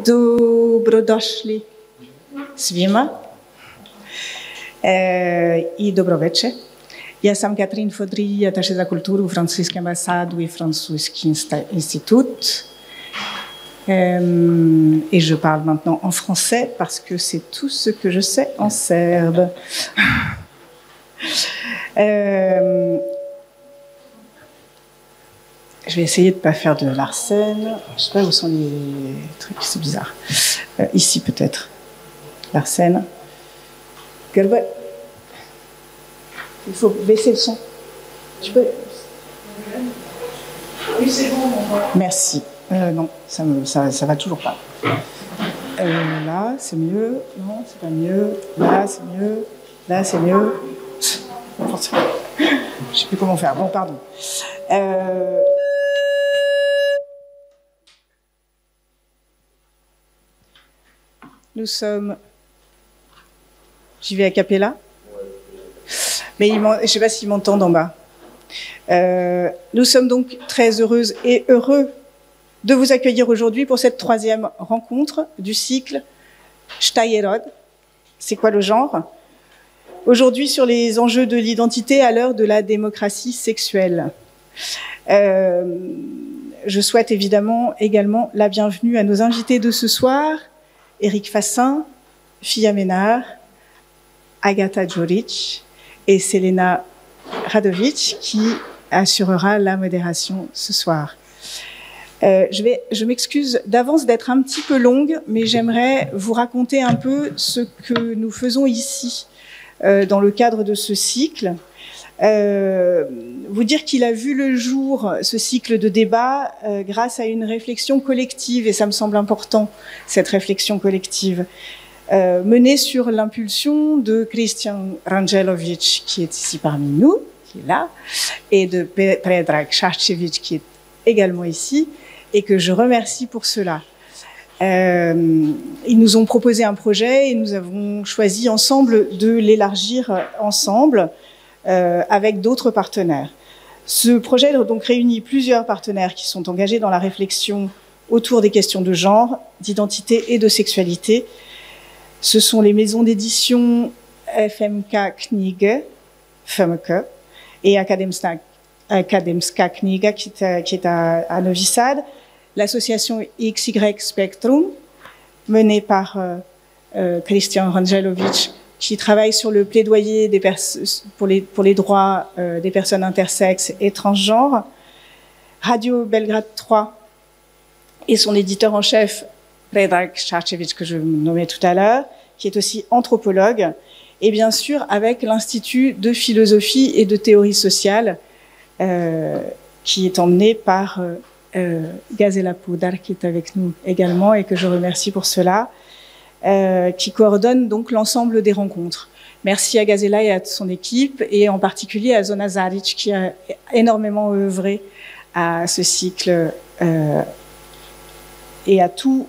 Dobrodošli svima i dobroveče. Ja sam Catherine Fodry, attachée de la culture u Francuske ambasadu i Francuski institut. Et je parle maintenant en français parce que c'est tout ce que je sais en serbe. Je vais essayer de ne pas faire de Larsen. Je ne sais pas où sont les trucs, c'est bizarre. Ici peut-être. Larsen. Il faut baisser le son. Tu peux... Oui, c'est bon. Merci. Non, ça va toujours pas. Là, c'est mieux. Non, c'est pas mieux. Là, c'est mieux. Là, c'est mieux. Je ne sais plus comment faire. Bon, pardon. Nous sommes... J'y vais a cappella. Mais je ne sais pas s'ils m'entendent en bas. Nous sommes donc très heureuses et heureux de vous accueillir aujourd'hui pour cette 3e rencontre du cycle Stayerod. C'est quoi le genre? Aujourd'hui, sur les enjeux de l'identité à l'heure de la démocratie sexuelle. Je souhaite également la bienvenue à nos invités de ce soir, Éric Fassin, Fia Ménard, Agata Djoric et Selena Radovic qui assurera la modération ce soir. Je m'excuse d'avance d'être un petit peu longue, mais j'aimerais vous raconter un peu ce que nous faisons ici dans le cadre de ce cycle. Vous dire qu'il a vu le jour, ce cycle de débat, grâce à une réflexion collective, et ça me semble important, cette réflexion collective, menée sur l'impulsion de Christian Rangelovic, qui est ici parmi nous, qui est là, et de Predrag Šarčević, qui est également ici, et que je remercie pour cela. Ils nous ont proposé un projet et nous avons choisi ensemble de l'élargir ensemble avec d'autres partenaires. Ce projet donc réunit plusieurs partenaires qui sont engagés dans la réflexion autour des questions de genre, d'identité et de sexualité. Ce sont les maisons d'édition FMK Knige, FMK, et Akademska Knjiga qui est à Novi Sad, l'association XY Spectrum, menée par Christian Rangelovic, qui travaille sur le plaidoyer pour les droits des personnes intersexes et transgenres, Radio Belgrade 3 et son éditeur en chef, Predrag Šarčević, que je nommais tout à l'heure, qui est aussi anthropologue, et bien sûr avec l'Institut de philosophie et de théorie sociale, qui est emmené par Gazela Poudar, qui est avec nous également et que je remercie pour cela, qui coordonne donc l'ensemble des rencontres. Merci à Gazela et à son équipe, et en particulier à Zona Zaric, qui a énormément œuvré à ce cycle, et à tout,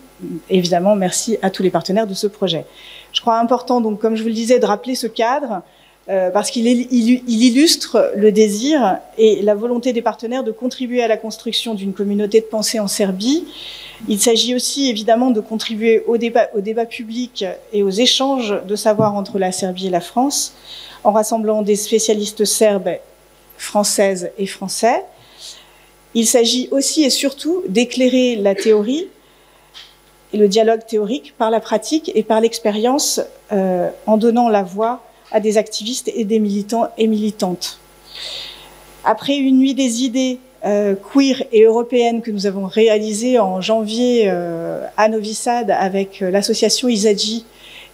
évidemment, merci à tous les partenaires de ce projet. Je crois important, donc, comme je vous le disais, de rappeler ce cadre, parce qu'il illustre le désir et la volonté des partenaires de contribuer à la construction d'une communauté de pensée en Serbie. Il s'agit aussi évidemment de contribuer au débat public et aux échanges de savoir entre la Serbie et la France, en rassemblant des spécialistes serbes, françaises et français. Il s'agit aussi et surtout d'éclairer la théorie et le dialogue théorique par la pratique et par l'expérience, en donnant la voix à des activistes et des militants et militantes. Après une nuit des idées queer et européennes que nous avons réalisée en janvier à Novi Sad avec l'association Izaji,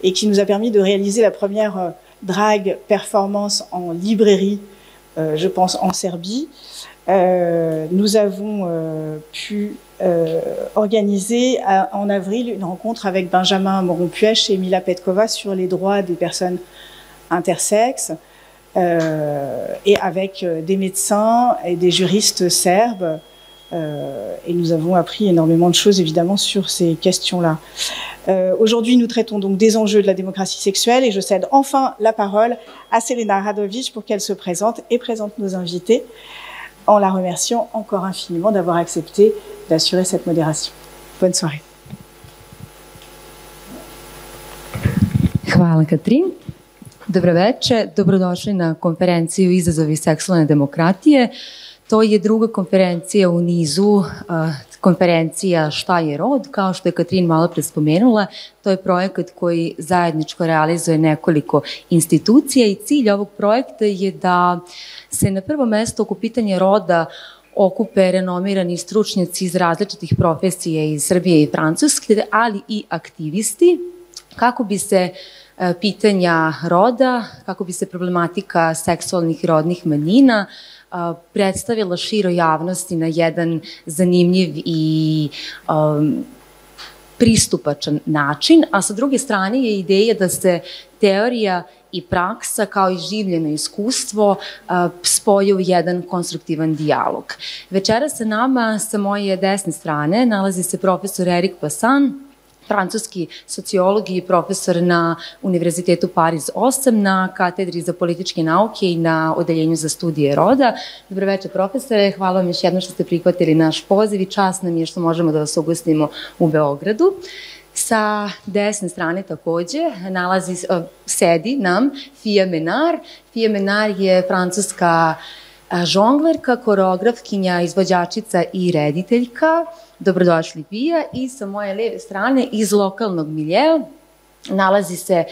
et qui nous a permis de réaliser la première drag performance en librairie, je pense en Serbie, nous avons pu organiser en avril une rencontre avec Benjamin Moron-Puech et Mila Petkova sur les droits des personnes intersexes, et avec des médecins et des juristes serbes, et nous avons appris énormément de choses évidemment sur ces questions-là. Aujourd'hui, nous traitons donc des enjeux de la démocratie sexuelle, et je cède enfin la parole à Selena Radovic pour qu'elle se présente et présente nos invités, en la remerciant encore infiniment d'avoir accepté d'assurer cette modération. Bonne soirée. Hvala, Katrin. Dobroveče, dobrodošli na konferenciju Izazovi seksualne demokratije. To je druga konferencija u nizu konferencija Šta je rod, kao što je Katrin malo pre spomenula. To je projekat koji zajedničko realizuje nekoliko institucija i cilj ovog projekta je da se na prvo mesto oko pitanja roda okupe renomirani stručnjaci iz različitih profesija iz Srbije i Francuske, ali i aktivisti, kako bi se pitanja roda, kako bi se problematika seksualnih i rodnih manjina predstavila široj javnosti na jedan zanimljiv i pristupačan način, a sa druge strane je ideja da se teorija i praksa kao i življeno iskustvo spoje u jedan konstruktivan dijalog. Večera sa nama, sa moje desne strane, nalazi se profesor Erik Bassan, francuski sociolog i profesor na Univerzitetu Pariz 8 na katedri za političke nauke i na odeljenju za studije roda. Dobroveče, profesore, hvala vam još jednom što ste prihvatili naš poziv i čast nam je što možemo da vas ugostimo u Beogradu. Sa desne strane takođe sedi nam Fia Menar. Fia Menar je francuska žonglerka, koreografkinja, izvođačica i rediteljka. Dobrodošli, Fia. I sa moje leve strane, iz lokalnog miljea, nalazi se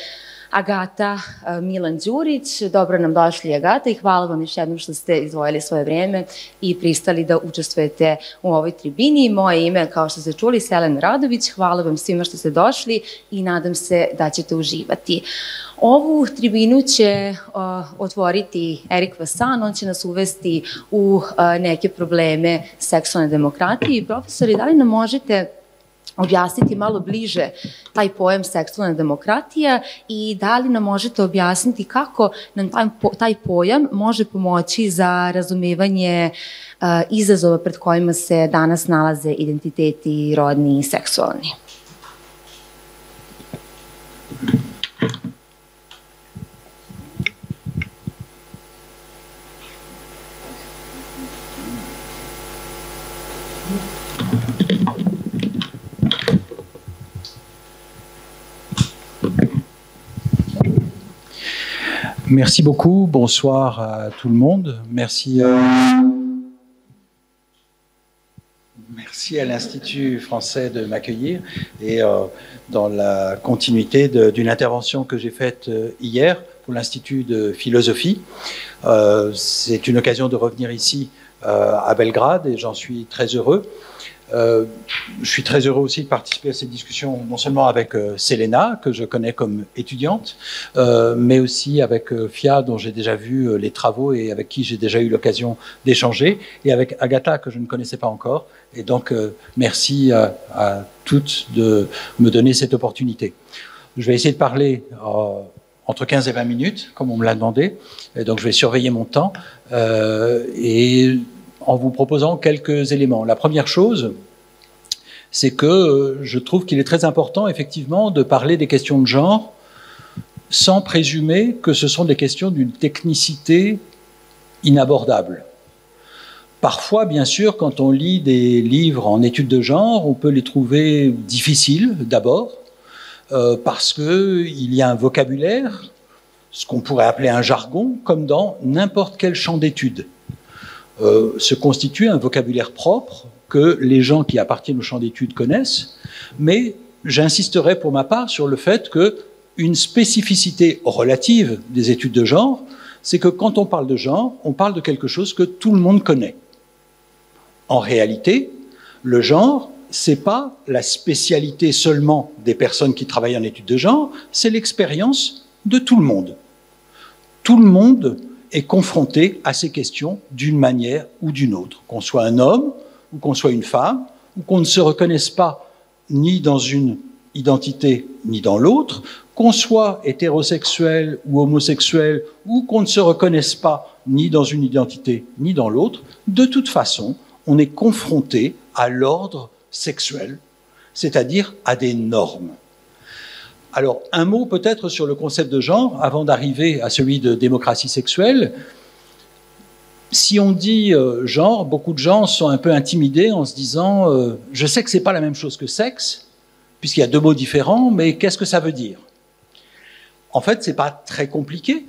Agata Milan Đurić. Dobro nam došli, Agata, i hvala vam još jednom što ste izdvojili svoje vreme i pristali da učestvujete u ovoj tribini. Moje ime, kao što ste čuli, Selena Radović. Hvala vam svima što ste došli i nadam se da ćete uživati. Ovu tribinu će otvoriti Erik Bassan, on će nas uvesti u neke probleme seksualne demokratije. Profesori, da li nam možete objasniti malo bliže taj pojam seksualna demokratija i da li nam možete objasniti kako nam taj pojam može pomoći za razumevanje izazova pred kojima se danas nalaze identiteti rodni i seksualni? Merci beaucoup, bonsoir à tout le monde. Merci à l'Institut français de m'accueillir et dans la continuité d'une intervention que j'ai faite hier pour l'Institut de philosophie. C'est une occasion de revenir ici à Belgrade et j'en suis très heureux. Je suis très heureux aussi de participer à cette discussion, non seulement avec Selena, que je connais comme étudiante, mais aussi avec Fia, dont j'ai déjà vu les travaux et avec qui j'ai déjà eu l'occasion d'échanger, et avec Agata, que je ne connaissais pas encore. Et donc, merci à toutes de me donner cette opportunité. Je vais essayer de parler entre 15 et 20 minutes, comme on me l'a demandé, et donc je vais surveiller mon temps. En vous proposant quelques éléments. La première chose, c'est que je trouve qu'il est très important, effectivement, de parler des questions de genre sans présumer que ce sont des questions d'une technicité inabordable. Parfois, bien sûr, quand on lit des livres en études de genre, on peut les trouver difficiles, d'abord, parce qu'il y a un vocabulaire, ce qu'on pourrait appeler un jargon, comme dans n'importe quel champ d'études. Se constitue un vocabulaire propre que les gens qui appartiennent au champ d'études connaissent, mais j'insisterai pour ma part sur le fait qu'une spécificité relative des études de genre, c'est que quand on parle de genre, on parle de quelque chose que tout le monde connaît. En réalité, le genre, c'est pas la spécialité seulement des personnes qui travaillent en études de genre, c'est l'expérience de tout le monde. Tout le monde est confronté à ces questions d'une manière ou d'une autre. Qu'on soit un homme, ou qu'on soit une femme, ou qu'on ne se reconnaisse pas ni dans une identité ni dans l'autre, qu'on soit hétérosexuel ou homosexuel, ou qu'on ne se reconnaisse pas ni dans une identité ni dans l'autre, de toute façon, on est confronté à l'ordre sexuel, c'est-à-dire à des normes. Alors, un mot peut-être sur le concept de genre, avant d'arriver à celui de démocratie sexuelle. Si on dit genre, beaucoup de gens sont un peu intimidés en se disant je sais que ce n'est pas la même chose que sexe, puisqu'il y a deux mots différents, mais qu'est-ce que ça veut dire? En fait, ce n'est pas très compliqué.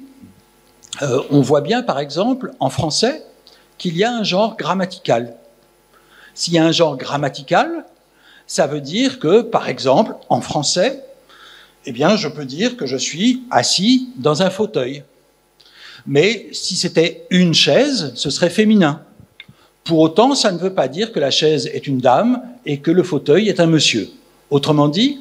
On voit bien, par exemple, en français, qu'il y a un genre grammatical. S'il y a un genre grammatical, ça veut dire que, par exemple, en français, eh bien, je peux dire que je suis assis dans un fauteuil. Mais si c'était une chaise, ce serait féminin. Pour autant, ça ne veut pas dire que la chaise est une dame et que le fauteuil est un monsieur. Autrement dit,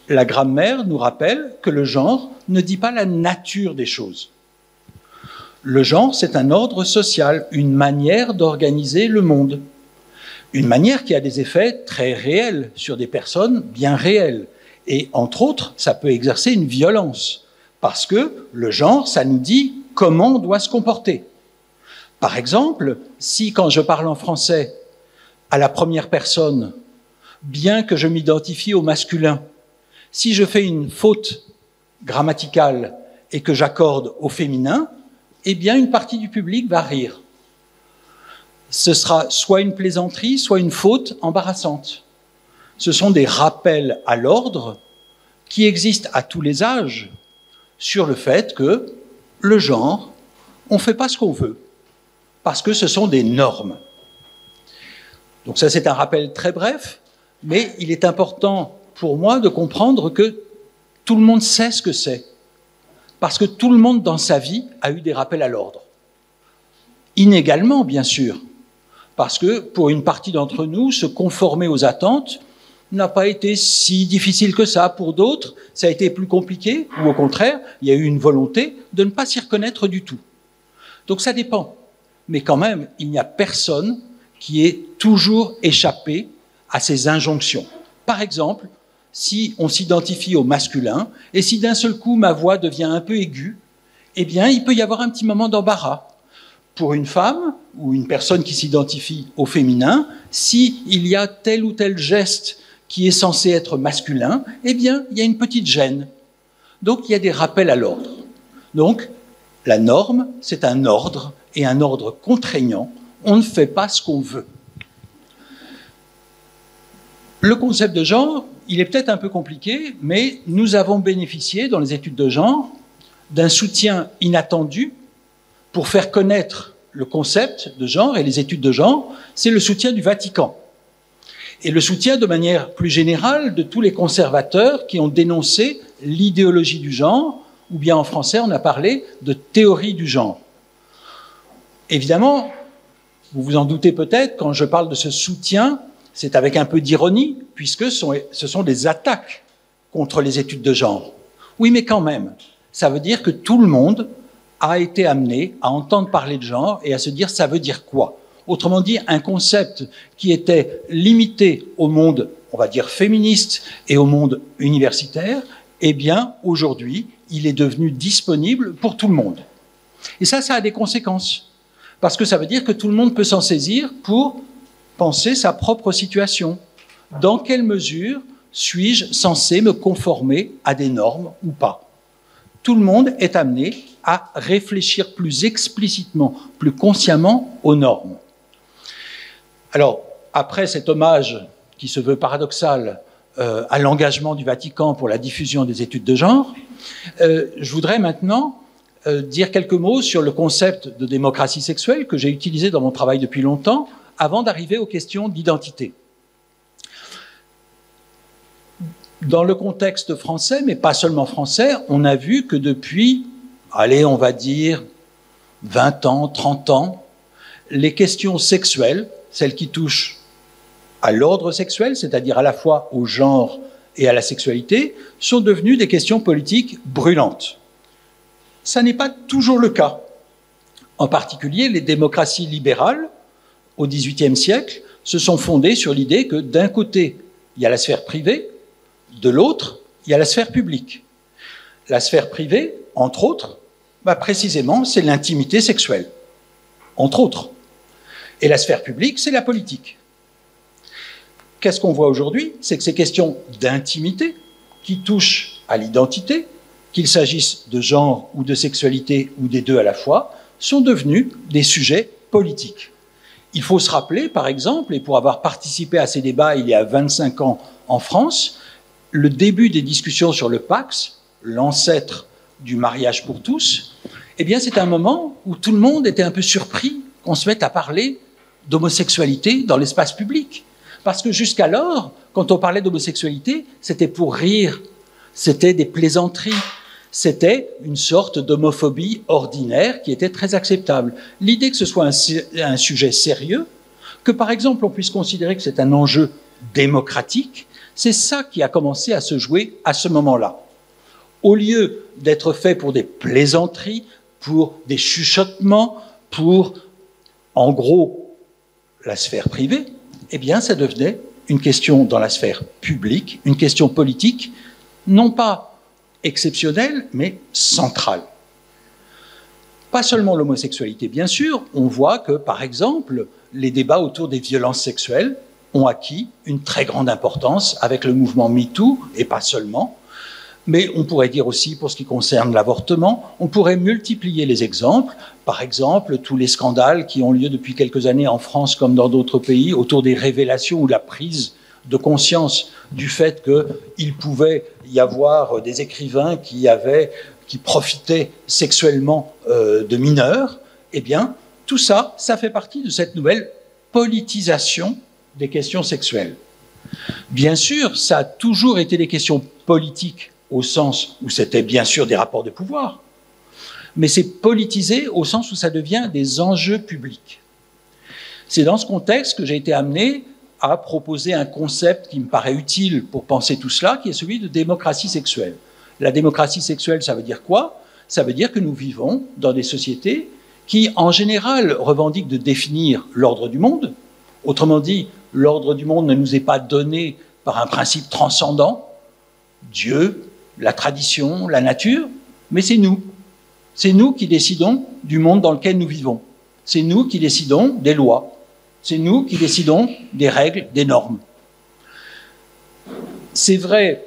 la grammaire nous rappelle que le genre ne dit pas la nature des choses. Le genre, c'est un ordre social, une manière d'organiser le monde. Une manière qui a des effets très réels sur des personnes bien réelles. Et entre autres, ça peut exercer une violence. Parce que le genre, ça nous dit comment on doit se comporter. Par exemple, si quand je parle en français à la première personne, bien que je m'identifie au masculin, si je fais une faute grammaticale et que j'accorde au féminin, eh bien, une partie du public va rire. Ce sera soit une plaisanterie, soit une faute embarrassante. Ce sont des rappels à l'ordre qui existent à tous les âges sur le fait que le genre, on ne fait pas ce qu'on veut, parce que ce sont des normes. Donc ça, c'est un rappel très bref, mais il est important pour moi de comprendre que tout le monde sait ce que c'est. Parce que tout le monde dans sa vie a eu des rappels à l'ordre. Inégalement, bien sûr, parce que pour une partie d'entre nous, se conformer aux attentes n'a pas été si difficile que ça. Pour d'autres, ça a été plus compliqué, ou au contraire, il y a eu une volonté de ne pas s'y reconnaître du tout. Donc ça dépend. Mais quand même, il n'y a personne qui ait toujours échappé à ces injonctions. Par exemple, si on s'identifie au masculin, et si d'un seul coup ma voix devient un peu aiguë, eh bien, il peut y avoir un petit moment d'embarras. Pour une femme ou une personne qui s'identifie au féminin, s'il y a tel ou tel geste qui est censé être masculin, eh bien, il y a une petite gêne. Donc, il y a des rappels à l'ordre. Donc, la norme, c'est un ordre, et un ordre contraignant. On ne fait pas ce qu'on veut. Le concept de genre, il est peut-être un peu compliqué, mais nous avons bénéficié, dans les études de genre, d'un soutien inattendu pour faire connaître le concept de genre et les études de genre, c'est le soutien du Vatican. Et le soutien, de manière plus générale, de tous les conservateurs qui ont dénoncé l'idéologie du genre, ou bien en français, on a parlé de théorie du genre. Évidemment, vous vous en doutez peut-être, quand je parle de ce soutien, c'est avec un peu d'ironie, puisque ce sont des attaques contre les études de genre. Oui, mais quand même, ça veut dire que tout le monde a été amené à entendre parler de genre et à se dire ça veut dire quoi. Autrement dit, un concept qui était limité au monde, on va dire féministe, et au monde universitaire, eh bien, aujourd'hui, il est devenu disponible pour tout le monde. Et ça a des conséquences, parce que ça veut dire que tout le monde peut s'en saisir pour penser sa propre situation. Dans quelle mesure suis-je censé me conformer à des normes ou pas? Tout le monde est amené à réfléchir plus explicitement, plus consciemment aux normes. Alors, après cet hommage qui se veut paradoxal à l'engagement du Vatican pour la diffusion des études de genre, je voudrais maintenant dire quelques mots sur le concept de démocratie sexuelle que j'ai utilisé dans mon travail depuis longtemps, avant d'arriver aux questions d'identité. Dans le contexte français, mais pas seulement français, on a vu que depuis, allez, on va dire 20 ans, 30 ans, les questions sexuelles, celles qui touchent à l'ordre sexuel, c'est-à-dire à la fois au genre et à la sexualité, sont devenues des questions politiques brûlantes. Ça n'est pas toujours le cas. En particulier, les démocraties libérales, au XVIIIe siècle, se sont fondées sur l'idée que d'un côté, il y a la sphère privée, de l'autre, il y a la sphère publique. La sphère privée, entre autres, précisément, c'est l'intimité sexuelle, entre autres. Et la sphère publique, c'est la politique. Qu'est-ce qu'on voit aujourd'hui? C'est que ces questions d'intimité, qui touchent à l'identité, qu'il s'agisse de genre ou de sexualité ou des deux à la fois, sont devenues des sujets politiques. Il faut se rappeler, par exemple, et pour avoir participé à ces débats il y a 25 ans en France, le début des discussions sur le Pacs, l'ancêtre du mariage pour tous, eh bien c'est un moment où tout le monde était un peu surpris qu'on se mette à parler d'homosexualité dans l'espace public. Parce que jusqu'alors, quand on parlait d'homosexualité, c'était pour rire, c'était des plaisanteries, c'était une sorte d'homophobie ordinaire qui était très acceptable. L'idée que ce soit un sujet sérieux, que par exemple on puisse considérer que c'est un enjeu démocratique, c'est ça qui a commencé à se jouer à ce moment-là. Au lieu d'être fait pour des plaisanteries, pour des chuchotements, pour, en gros, la sphère privée, eh bien, ça devenait une question dans la sphère publique, une question politique, non pas exceptionnelle, mais centrale. Pas seulement l'homosexualité, bien sûr, on voit que, par exemple, les débats autour des violences sexuelles ont acquis une très grande importance avec le mouvement MeToo, et pas seulement. Mais on pourrait dire aussi, pour ce qui concerne l'avortement, on pourrait multiplier les exemples. Par exemple, tous les scandales qui ont lieu depuis quelques années en France comme dans d'autres pays autour des révélations ou la prise de conscience du fait qu'il pouvait y avoir des écrivains qui profitaient sexuellement de mineurs. Eh bien, tout ça, ça fait partie de cette nouvelle politisation des questions sexuelles. Bien sûr, ça a toujours été des questions politiques au sens où c'était bien sûr des rapports de pouvoir, mais c'est politisé au sens où ça devient des enjeux publics. C'est dans ce contexte que j'ai été amené à proposer un concept qui me paraît utile pour penser tout cela, qui est celui de démocratie sexuelle. La démocratie sexuelle, ça veut dire quoi? Ça veut dire que nous vivons dans des sociétés qui, en général, revendiquent de définir l'ordre du monde. Autrement dit, l'ordre du monde ne nous est pas donné par un principe transcendant, Dieu, la tradition, la nature, mais c'est nous. C'est nous qui décidons du monde dans lequel nous vivons. C'est nous qui décidons des lois. C'est nous qui décidons des règles, des normes. C'est vrai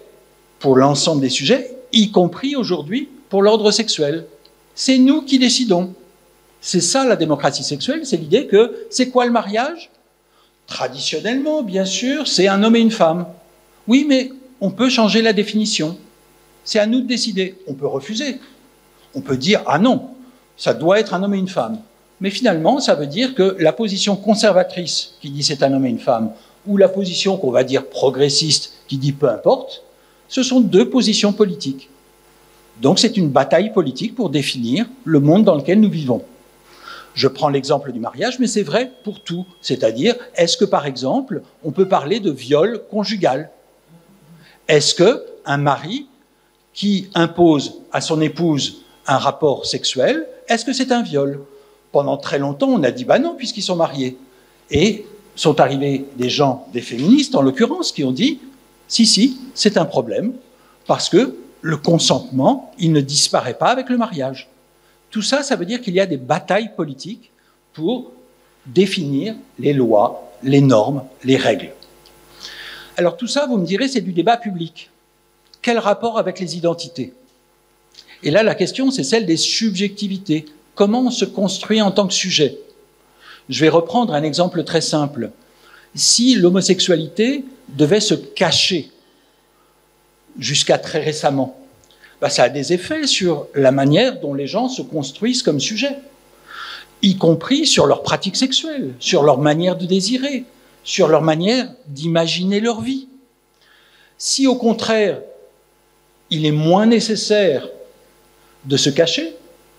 pour l'ensemble des sujets, y compris aujourd'hui pour l'ordre sexuel. C'est nous qui décidons. C'est ça la démocratie sexuelle, c'est l'idée que c'est quoi le mariage? Traditionnellement, bien sûr, c'est un homme et une femme. Oui, mais on peut changer la définition. C'est à nous de décider. On peut refuser. On peut dire « Ah non, ça doit être un homme et une femme ». Mais finalement, ça veut dire que la position conservatrice qui dit c'est un homme et une femme, ou la position qu'on va dire progressiste qui dit peu importe, ce sont deux positions politiques. Donc c'est une bataille politique pour définir le monde dans lequel nous vivons. Je prends l'exemple du mariage, mais c'est vrai pour tout. C'est-à-dire, est-ce que par exemple, on peut parler de viol conjugal? Est-ce qu'un mari qui impose à son épouse un rapport sexuel, est-ce que c'est un viol? Pendant très longtemps, on a dit « bah non, puisqu'ils sont mariés ». Et sont arrivés des gens, des féministes en l'occurrence, qui ont dit « si, c'est un problème, parce que le consentement, il ne disparaît pas avec le mariage ». Tout ça, ça veut dire qu'il y a des batailles politiques pour définir les lois, les normes, les règles. Alors tout ça, vous me direz, c'est du débat public. Quel rapport avec les identités? Et là, la question, c'est celle des subjectivités. Comment on se construit en tant que sujet? Je vais reprendre un exemple très simple. Si l'homosexualité devait se cacher jusqu'à très récemment, ben ça a des effets sur la manière dont les gens se construisent comme sujet, y compris sur leurs pratiques sexuelles, sur leur manière de désirer, sur leur manière d'imaginer leur vie. Si au contraire, il est moins nécessaire de se cacher,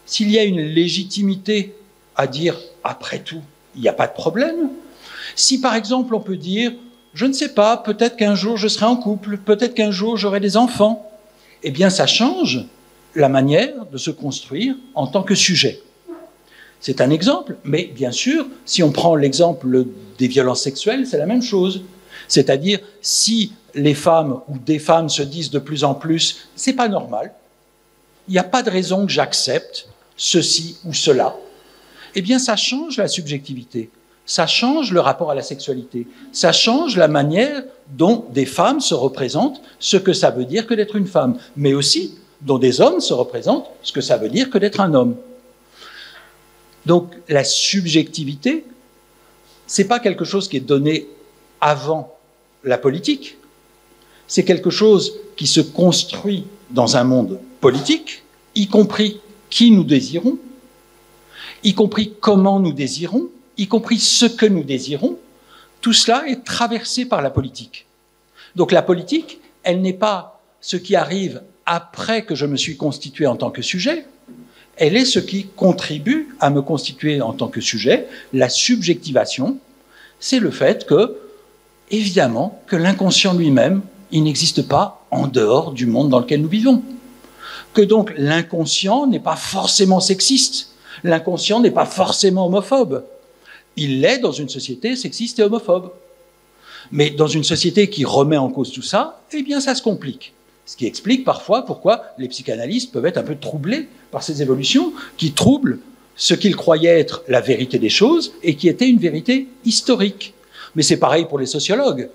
s'il y a une légitimité à dire « après tout, il n'y a pas de problème », si par exemple on peut dire « je ne sais pas, peut-être qu'un jour je serai en couple, peut-être qu'un jour j'aurai des enfants », eh bien ça change la manière de se construire en tant que sujet. C'est un exemple, mais bien sûr, si on prend l'exemple des violences sexuelles, c'est la même chose. C'est-à-dire, si les femmes ou des femmes se disent de plus en plus « c'est pas normal, il n'y a pas de raison que j'accepte ceci ou cela », eh bien ça change la subjectivité, ça change le rapport à la sexualité, ça change la manière dont des femmes se représentent ce que ça veut dire que d'être une femme, mais aussi dont des hommes se représentent ce que ça veut dire que d'être un homme. Donc la subjectivité, ce n'est pas quelque chose qui est donné avant la politique, c'est quelque chose qui se construit dans un monde politique, y compris qui nous désirons, y compris comment nous désirons, y compris ce que nous désirons, tout cela est traversé par la politique. Donc la politique, elle n'est pas ce qui arrive après que je me suis constitué en tant que sujet, elle est ce qui contribue à me constituer en tant que sujet. La subjectivation, c'est le fait que, évidemment, que l'inconscient lui-même, il n'existe pas en dehors du monde dans lequel nous vivons. Que donc l'inconscient n'est pas forcément sexiste, l'inconscient n'est pas forcément homophobe. Il l'est dans une société sexiste et homophobe. Mais dans une société qui remet en cause tout ça, eh bien ça se complique. Ce qui explique parfois pourquoi les psychanalystes peuvent être un peu troublés par ces évolutions qui troublent ce qu'ils croyaient être la vérité des choses et qui était une vérité historique. Mais c'est pareil pour les sociologues.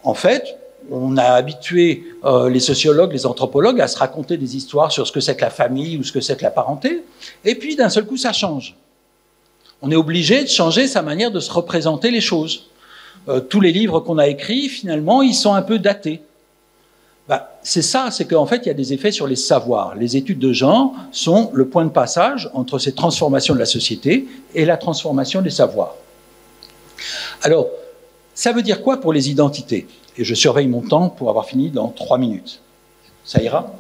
En fait, on a habitué les sociologues, les anthropologues à se raconter des histoires sur ce que c'est que la famille ou ce que c'est que la parenté, et puis d'un seul coup ça change. On est obligé de changer sa manière de se représenter les choses. Tous les livres qu'on a écrits, finalement, ils sont un peu datés. C'est ça, c'est qu'en fait, il y a des effets sur les savoirs. Les études de genre sont le point de passage entre ces transformations de la société et la transformation des savoirs. Alors, ça veut dire quoi pour les identités? Et je surveille mon temps pour avoir fini dans 3 minutes. Ça ira?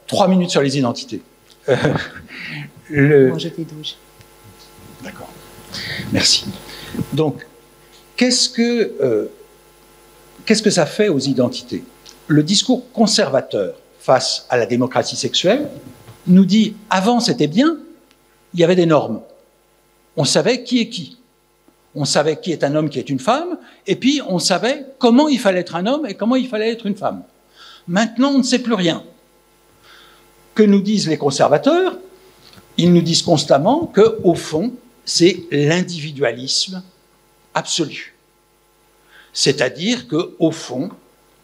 3 minutes sur les identités. Moi, je t'ai 12. D'accord. Merci. Donc, qu'est-ce que ça fait aux identités? Le discours conservateur face à la démocratie sexuelle nous dit « avant c'était bien, il y avait des normes. On savait qui est qui. On savait qui est un homme, qui est une femme, et puis on savait comment il fallait être un homme et comment il fallait être une femme. Maintenant, on ne sait plus rien. » Que nous disent les conservateurs? Ils nous disent constamment qu'au fond, c'est l'individualisme absolu. C'est-à-dire qu'au fond,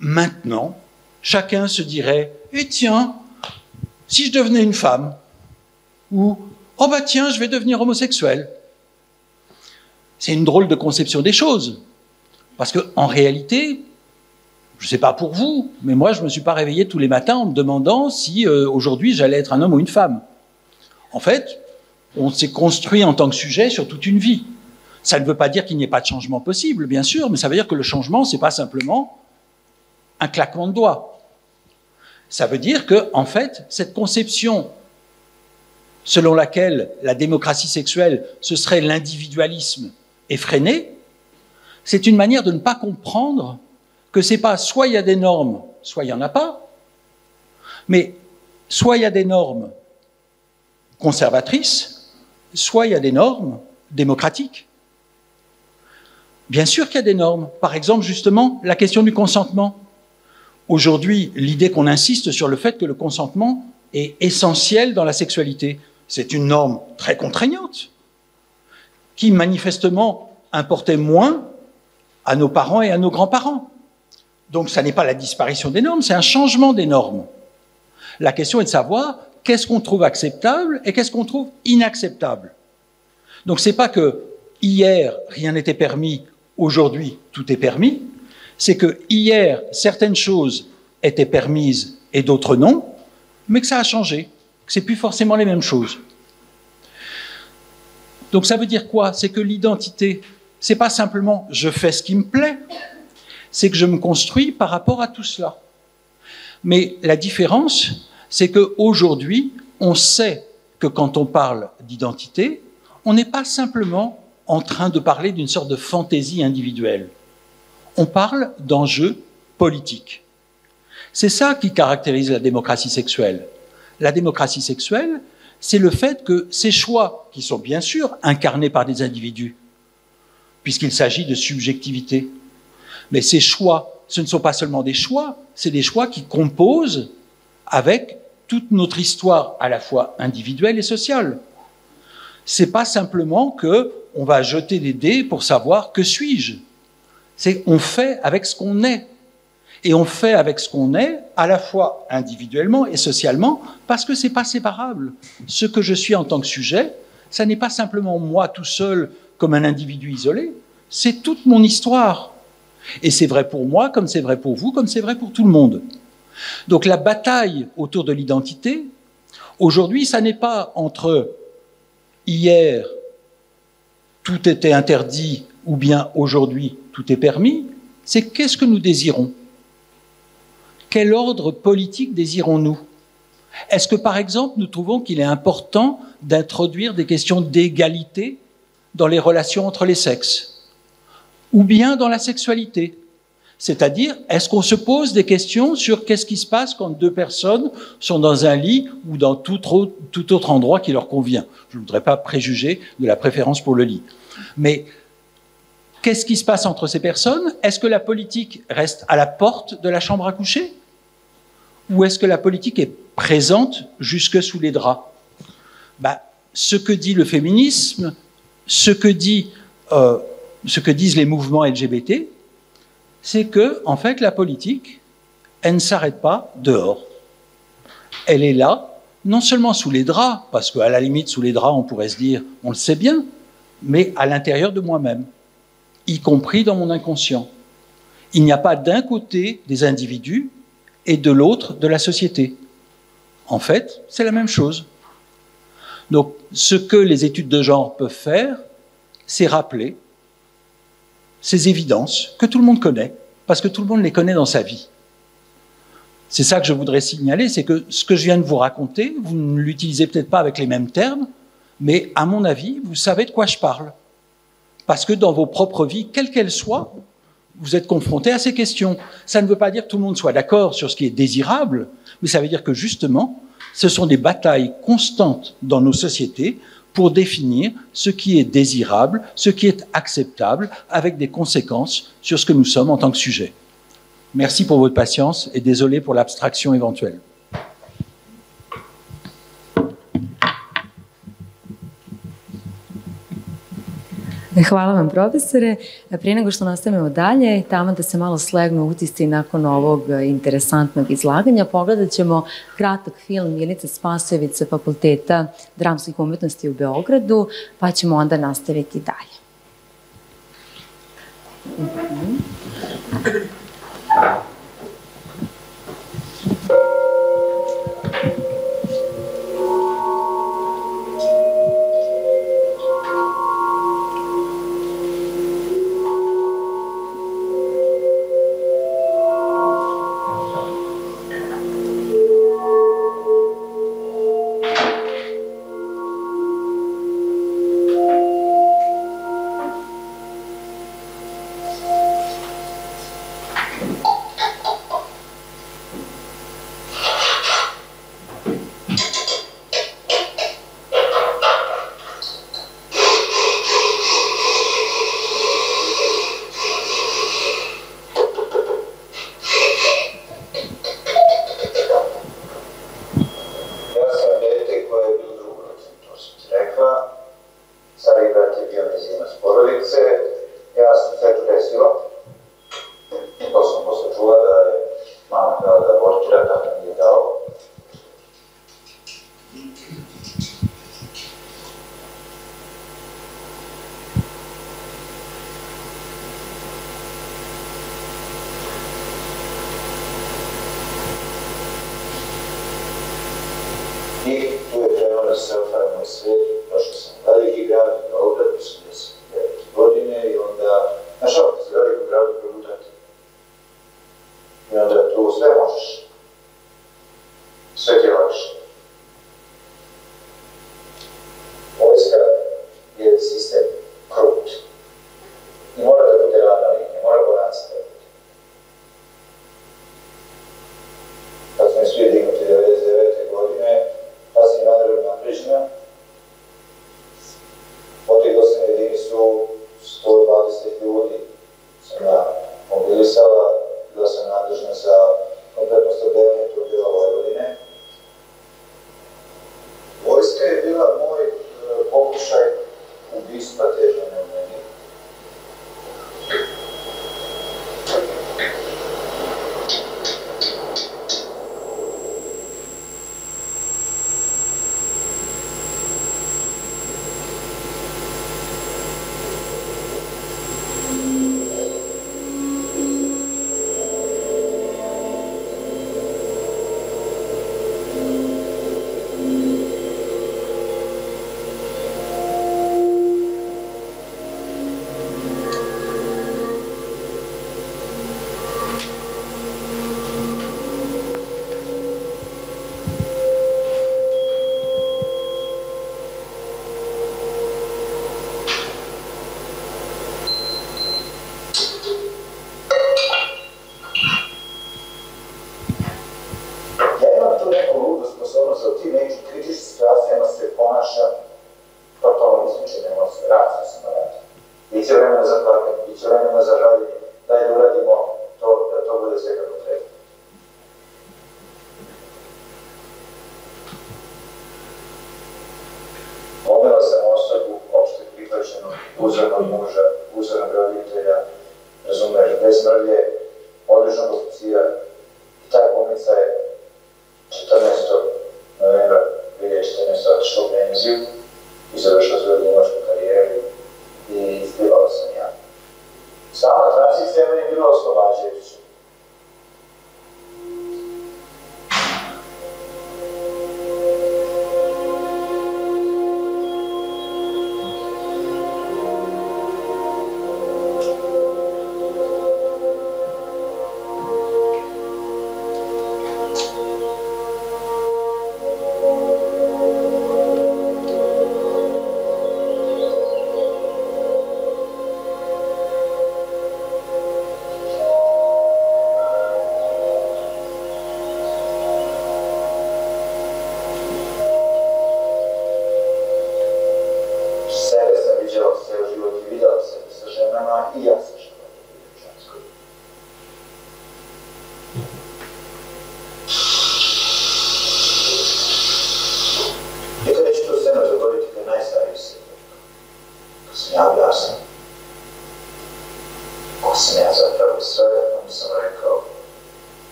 maintenant, chacun se dirait « Eh tiens, si je devenais une femme » ou « Oh bah tiens, je vais devenir homosexuel ». C'est une drôle de conception des choses. Parce qu'en réalité, je ne sais pas pour vous, mais moi, je ne me suis pas réveillé tous les matins en me demandant si aujourd'hui j'allais être un homme ou une femme. En fait, on s'est construit en tant que sujet sur toute une vie. Ça ne veut pas dire qu'il n'y ait pas de changement possible, bien sûr, mais ça veut dire que le changement, ce n'est pas simplement un claquement de doigts. Ça veut dire que, en fait, cette conception selon laquelle la démocratie sexuelle, ce serait l'individualisme effréné, c'est une manière de ne pas comprendre que c'est pas soit il y a des normes, soit il n'y en a pas, mais soit il y a des normes conservatrices, soit il y a des normes démocratiques. Bien sûr qu'il y a des normes. Par exemple, justement, la question du consentement. Aujourd'hui, l'idée qu'on insiste sur le fait que le consentement est essentiel dans la sexualité, c'est une norme très contraignante, qui manifestement importait moins à nos parents et à nos grands-parents. Donc, ça n'est pas la disparition des normes, c'est un changement des normes. La question est de savoir qu'est-ce qu'on trouve acceptable et qu'est-ce qu'on trouve inacceptable. Donc, c'est pas que hier, rien n'était permis, aujourd'hui, tout est permis. C'est que hier, certaines choses étaient permises et d'autres non, mais que ça a changé, que c'est plus forcément les mêmes choses. Donc ça veut dire quoi? C'est que l'identité, c'est pas simplement je fais ce qui me plaît, c'est que je me construis par rapport à tout cela. Mais la différence, c'est qu'aujourd'hui, on sait que quand on parle d'identité, on n'est pas simplement en train de parler d'une sorte de fantaisie individuelle. On parle d'enjeux politiques. C'est ça qui caractérise la démocratie sexuelle. La démocratie sexuelle, c'est le fait que ces choix, qui sont bien sûr incarnés par des individus, puisqu'il s'agit de subjectivité, mais ces choix, ce ne sont pas seulement des choix, c'est des choix qui composent avec toute notre histoire à la fois individuelle et sociale. C'est pas simplement que on va jeter des dés pour savoir que suis-je. C'est on fait avec ce qu'on est. Et on fait avec ce qu'on est, à la fois individuellement et socialement, parce que c'est pas séparable. Ce que je suis en tant que sujet, ça n'est pas simplement moi tout seul comme un individu isolé, c'est toute mon histoire. Et c'est vrai pour moi, comme c'est vrai pour vous, comme c'est vrai pour tout le monde. Donc la bataille autour de l'identité, aujourd'hui, ça n'est pas entre hier, tout était interdit, ou bien aujourd'hui, tout est permis, c'est qu'est-ce que nous désirons? Quel ordre politique désirons-nous? Est-ce que, par exemple, nous trouvons qu'il est important d'introduire des questions d'égalité dans les relations entre les sexes, ou bien dans la sexualité? C'est-à-dire, est-ce qu'on se pose des questions sur qu'est-ce qui se passe quand deux personnes sont dans un lit ou dans tout autre endroit qui leur convient? Je ne voudrais pas préjuger de la préférence pour le lit. Mais qu'est-ce qui se passe entre ces personnes? Est-ce que la politique reste à la porte de la chambre à coucher? Ou est-ce que la politique est présente jusque sous les draps? Ce que dit le féminisme, ce que disent les mouvements LGBT, c'est que, en fait, la politique, elle ne s'arrête pas dehors. Elle est là, non seulement sous les draps, parce qu'à la limite, sous les draps, on pourrait se dire, on le sait bien, mais à l'intérieur de moi-même, y compris dans mon inconscient. Il n'y a pas d'un côté des individus et de l'autre de la société. En fait, c'est la même chose. Donc, ce que les études de genre peuvent faire, c'est rappeler ces évidences que tout le monde connaît, parce que tout le monde les connaît dans sa vie. C'est ça que je voudrais signaler, c'est que ce que je viens de vous raconter, vous ne l'utilisez peut-être pas avec les mêmes termes, mais à mon avis, vous savez de quoi je parle. Parce que dans vos propres vies, quelles qu'elles soient, vous êtes confrontés à ces questions. Ça ne veut pas dire que tout le monde soit d'accord sur ce qui est désirable, mais ça veut dire que justement, ce sont des batailles constantes dans nos sociétés pour définir ce qui est désirable, ce qui est acceptable, avec des conséquences sur ce que nous sommes en tant que sujet. Merci pour votre patience et désolé pour l'abstraction éventuelle. Hvala vam, profesore. Prije nego što nastavimo dalje, tamo da se malo slegnu utisci nakon ovog interesantnog izlaganja, pogledat ćemo kratak film Milice Spasojević sa Fakulteta dramskih umetnosti u Beogradu, pa ćemo onda nastaviti dalje. bit će vremena za plakanje, bit će vremena za žaljenje, daj da uradimo to, da to bude sve kako treba. Pomela sam osobu opšte prihvaćenu, uzornog muža, uzornog roditelja, razumeš, bez mrlje, odličnog oficira i taj glumica je 14. novembra 2014. otišao u penziju i završao svoju glumačku karijeru i ispivao sam ja. Sama tranzicija meni je bila oslobađajuća.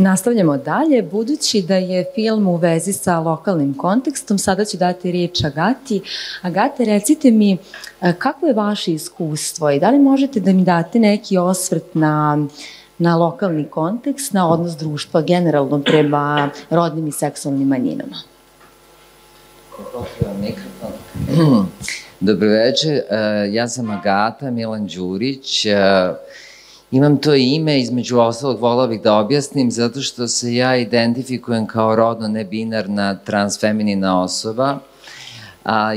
Nastavljamo dalje. Budući da je film u vezi sa lokalnim kontekstom, sada ću dati riječ Agati. Agate, recite mi kako je vaše iskustvo i da li možete da mi date neki osvrt na lokalni kontekst, na odnos društva generalno prema rodnim i seksualnim manjinama? Dobro večer, ja sam Agata Milan Đurić. Imam to ime, između ostalog volao bih da objasnim, zato što se ja identifikujem kao rodno nebinarna transfeminina osoba.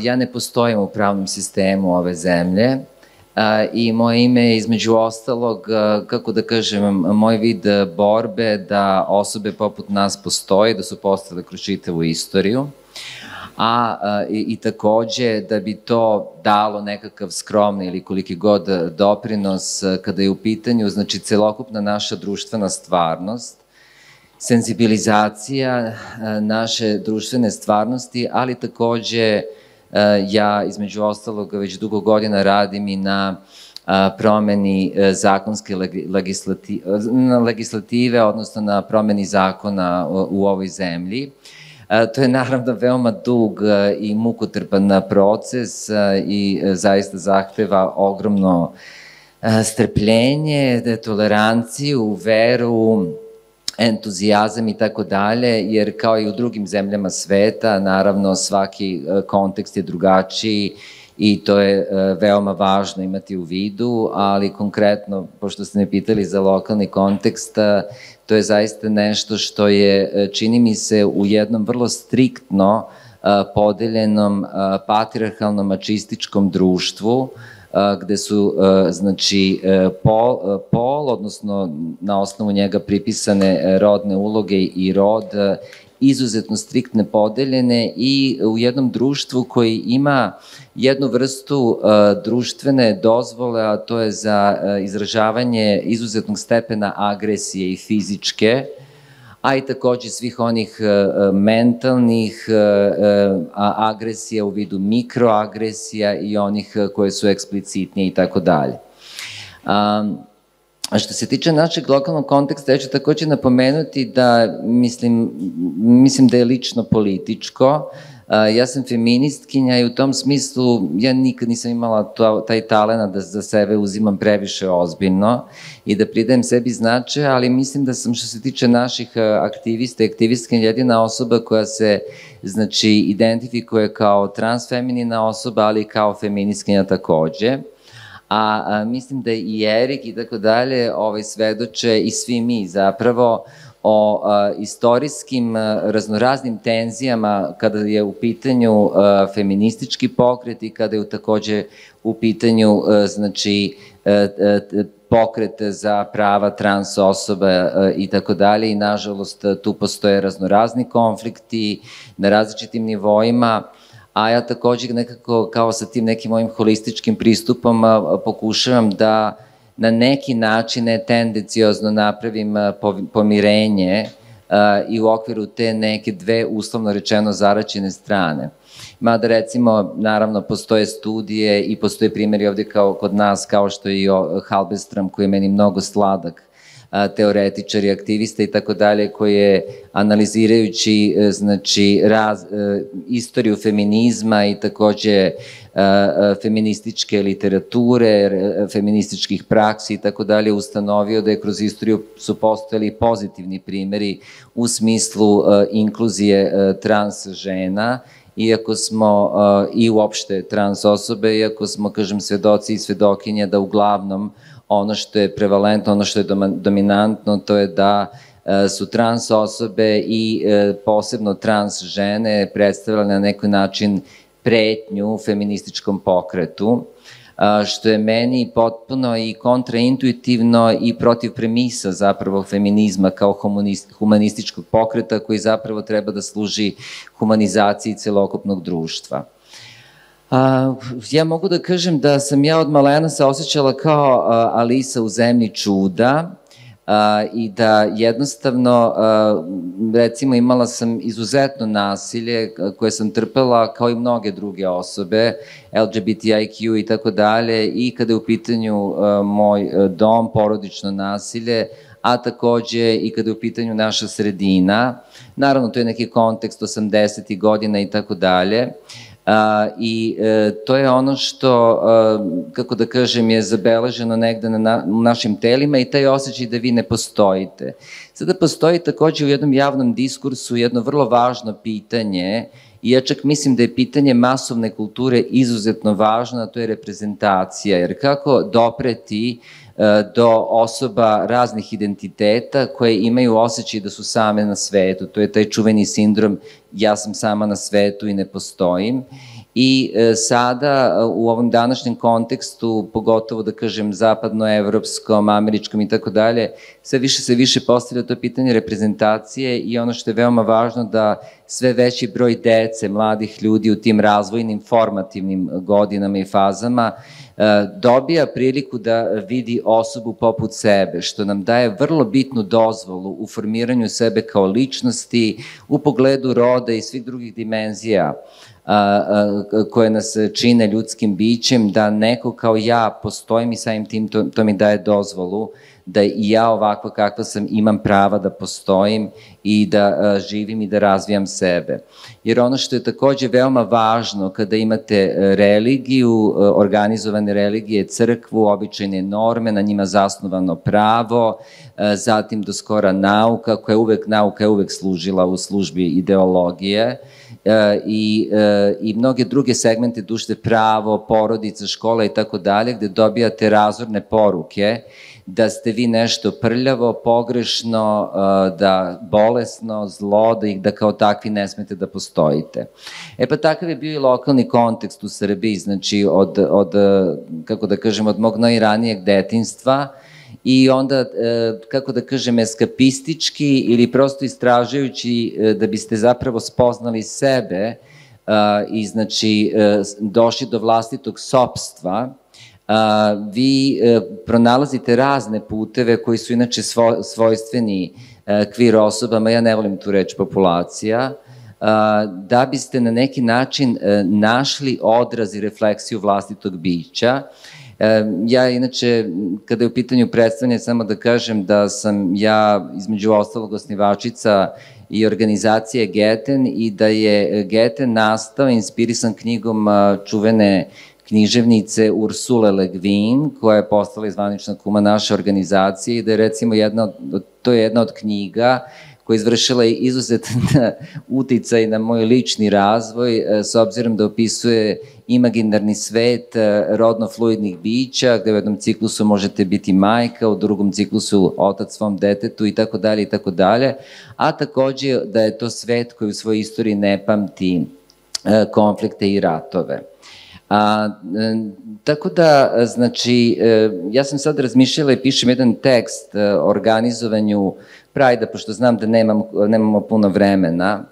Ja ne postojim u pravnom sistemu ove zemlje i moje ime je između ostalog, kako da kažem, moj vid borbe da osobe poput nas postoje, da su postale kroz čitavu istoriju. I takođe da bi to dalo nekakav skromni ili koliki god doprinos kada je u pitanju, znači, celokupna naša društvena stvarnost, senzibilizacija naše društvene stvarnosti, ali takođe ja između ostalog već dugo godina radim i na promeni zakonske legislative, odnosno na promeni zakona u ovoj zemlji. To je naravno veoma dug i mukotrpan proces i zaista zahteva ogromno strpljenje, toleranciju, veru, entuzijazam i tako dalje, jer kao i u drugim zemljama sveta, naravno svaki kontekst je drugačiji i to je veoma važno imati u vidu, ali konkretno, pošto ste me pitali za lokalni kontekst, to je zaista nešto što je, čini mi se, u jednom vrlo striktno podeljenom patrijarhalnom mačističkom društvu, gde su, znači, pol, odnosno na osnovu njega pripisane rodne uloge i rod, izuzetno striktne podeljene i u jednom društvu koji ima jednu vrstu društvene dozvole, a to je za izražavanje izuzetnog stepena agresije i fizičke, a i takođe svih onih mentalnih agresija u vidu mikroagresija i onih koje su eksplicitnije i tako dalje. A što se tiče našeg lokalnog konteksta, ja ću takođe napomenuti da mislim da je lično političko. Ja sam feministkinja i u tom smislu ja nikad nisam imala taj talent da za sebe uzimam previše ozbiljno i da pridajem sebi značaj, ali mislim da sam, što se tiče naših aktivista i aktivistkinja, jedina osoba koja se, znači, identifikuje kao transfeminina osoba, ali i kao feministkinja takođe. A mislim da i Erik i tako dalje svedoče i svi mi zapravo o istorijskim raznoraznim tenzijama kada je u pitanju feministički pokret i kada je takođe u pitanju, znači, pokret za prava trans osoba i tako dalje i nažalost tu postoje raznorazni konflikti na različitim nivoima, a ja takođe nekako kao sa tim nekim mojim holističkim pristupom pokušavam da na neki način ne tendenciozno napravim pomirenje i u okviru te neke dve uslovno rečeno zaraćene strane. Mada recimo, naravno, postoje studije i postoje primjeri ovde kod nas, kao što je i Halberstram, koji je meni mnogo sladak teoretičar i aktivista i tako dalje, koji je analizirajući, znači, istoriju feminizma i takođe feminističke literature, feminističkih praksi i tako dalje, ustanovio da je kroz istoriju su postojali pozitivni primjeri u smislu inkluzije trans žena, iako smo i uopšte trans osobe, iako smo, kažem, svedoci i svedokinje da uglavnom ono što je prevalentno, ono što je dominantno, to je da su trans osobe i posebno trans žene predstavljale na neki način pretnju feminističkom pokretu, što je meni potpuno i kontraintuitivno i protiv premisa zapravo feminizma kao humanističkog pokreta koji zapravo treba da služi humanizaciji celokupnog društva. Ja mogu da kažem da sam ja od malena se osjećala kao Alisa u zemlji čuda i da jednostavno, recimo, imala sam izuzetno nasilje koje sam trpela kao i mnoge druge osobe, LGBTIQ i tako dalje, i kada je u pitanju moj dom, porodično nasilje, a takođe i kada je u pitanju naša sredina. Naravno, to je neki kontekst 80. godina i tako dalje. I to je ono što, kako da kažem, je zabeleženo negde u našim telima i taj osjećaj da vi ne postojite. Sada postoji takođe u jednom javnom diskursu jedno vrlo važno pitanje, i ja čak mislim da je pitanje masovne kulture izuzetno važno, a to je reprezentacija, jer kako dopreti do osoba raznih identiteta koje imaju osjećaj da su same na svetu. To je taj čuveni sindrom ja sam sama na svetu i ne postojim. I sada u ovom današnjem kontekstu, pogotovo da kažem zapadnoevropskom, američkom i tako dalje, sve više postavlja to pitanje reprezentacije i ono što je veoma važno da sve veći broj dece, mladih ljudi u tim razvojnim, formativnim godinama i fazama dobija priliku da vidi osobu poput sebe, što nam daje vrlo bitnu dozvolu u formiranju sebe kao ličnosti, u pogledu roda i svih drugih dimenzija koje nas čine ljudskim bićem, da neko kao ja postojim i samim tim to mi daje dozvolu da i ja ovako kakva sam imam prava da postojim i da živim i da razvijam sebe. Jer ono što je takođe veoma važno kada imate religiju, organizovane religije, crkvu, običajne norme, na njima zasnovano pravo, zatim do skora nauka, nauka je uvek služila u službi ideologije, i mnoge druge segmente društva, pravo, porodica, škola i tako dalje, gde dobijate razorne poruke da ste vi nešto prljavo, pogrešno, da bolesno, zlo, da kao takvi ne smete da postojite. Pa takav je bio i lokalni kontekst u Srbiji, znači kako da kažem, od mog najranijeg detinjstva, i onda, kako da kažem, eskapistički ili prosto istražujući da biste zapravo spoznali sebe i znači došli do vlastitog sopstva, vi pronalazite razne puteve koji su inače svojstveni queer osobama, ja ne volim tu reč populacija, da biste na neki način našli odraz i refleksiju vlastitog bića. Ja, inače, kada je u pitanju predstavljanje, samo da kažem da sam ja, između ostalog, osnivačica i organizacije Geten i da je Geten nastao inspirisan knjigom čuvene književnice Ursule Le Guin, koja je postala zvanična kuma naše organizacije i da je recimo to je jedna od knjiga koja je izvršila izuzetan uticaj na moj lični razvoj, s obzirom da opisuje imaginarni svet rodno fluidnih bića, gde u jednom ciklusu možete biti majka, u drugom ciklusu otac svom detetu i tako dalje i tako dalje, a takođe da je to svet koji u svojoj istoriji ne pamti konflikte i ratove. Tako da, znači, ja sam sad razmišljala i pišem jedan tekst o organizovanju Prajda, pošto znam da nemamo puno vremena,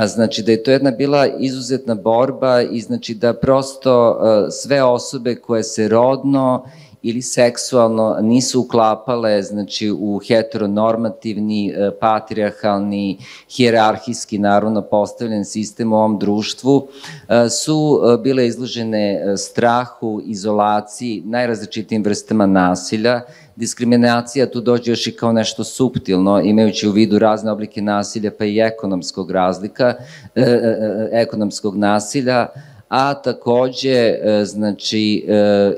znači da je to jedna bila izuzetna borba i znači da prosto sve osobe koje se rodno ili seksualno nisu uklapale, znači, u heteronormativni, patrijarhalni, hijerarhijski, naravno, postavljen sistem u ovom društvu, su bile izložene strahu, izolaciji, najrazličitijim vrstama nasilja. Diskriminacija tu dođe još i kao nešto suptilno, imajući u vidu razne oblike nasilja, pa i ekonomskog nasilja, a takođe, znači,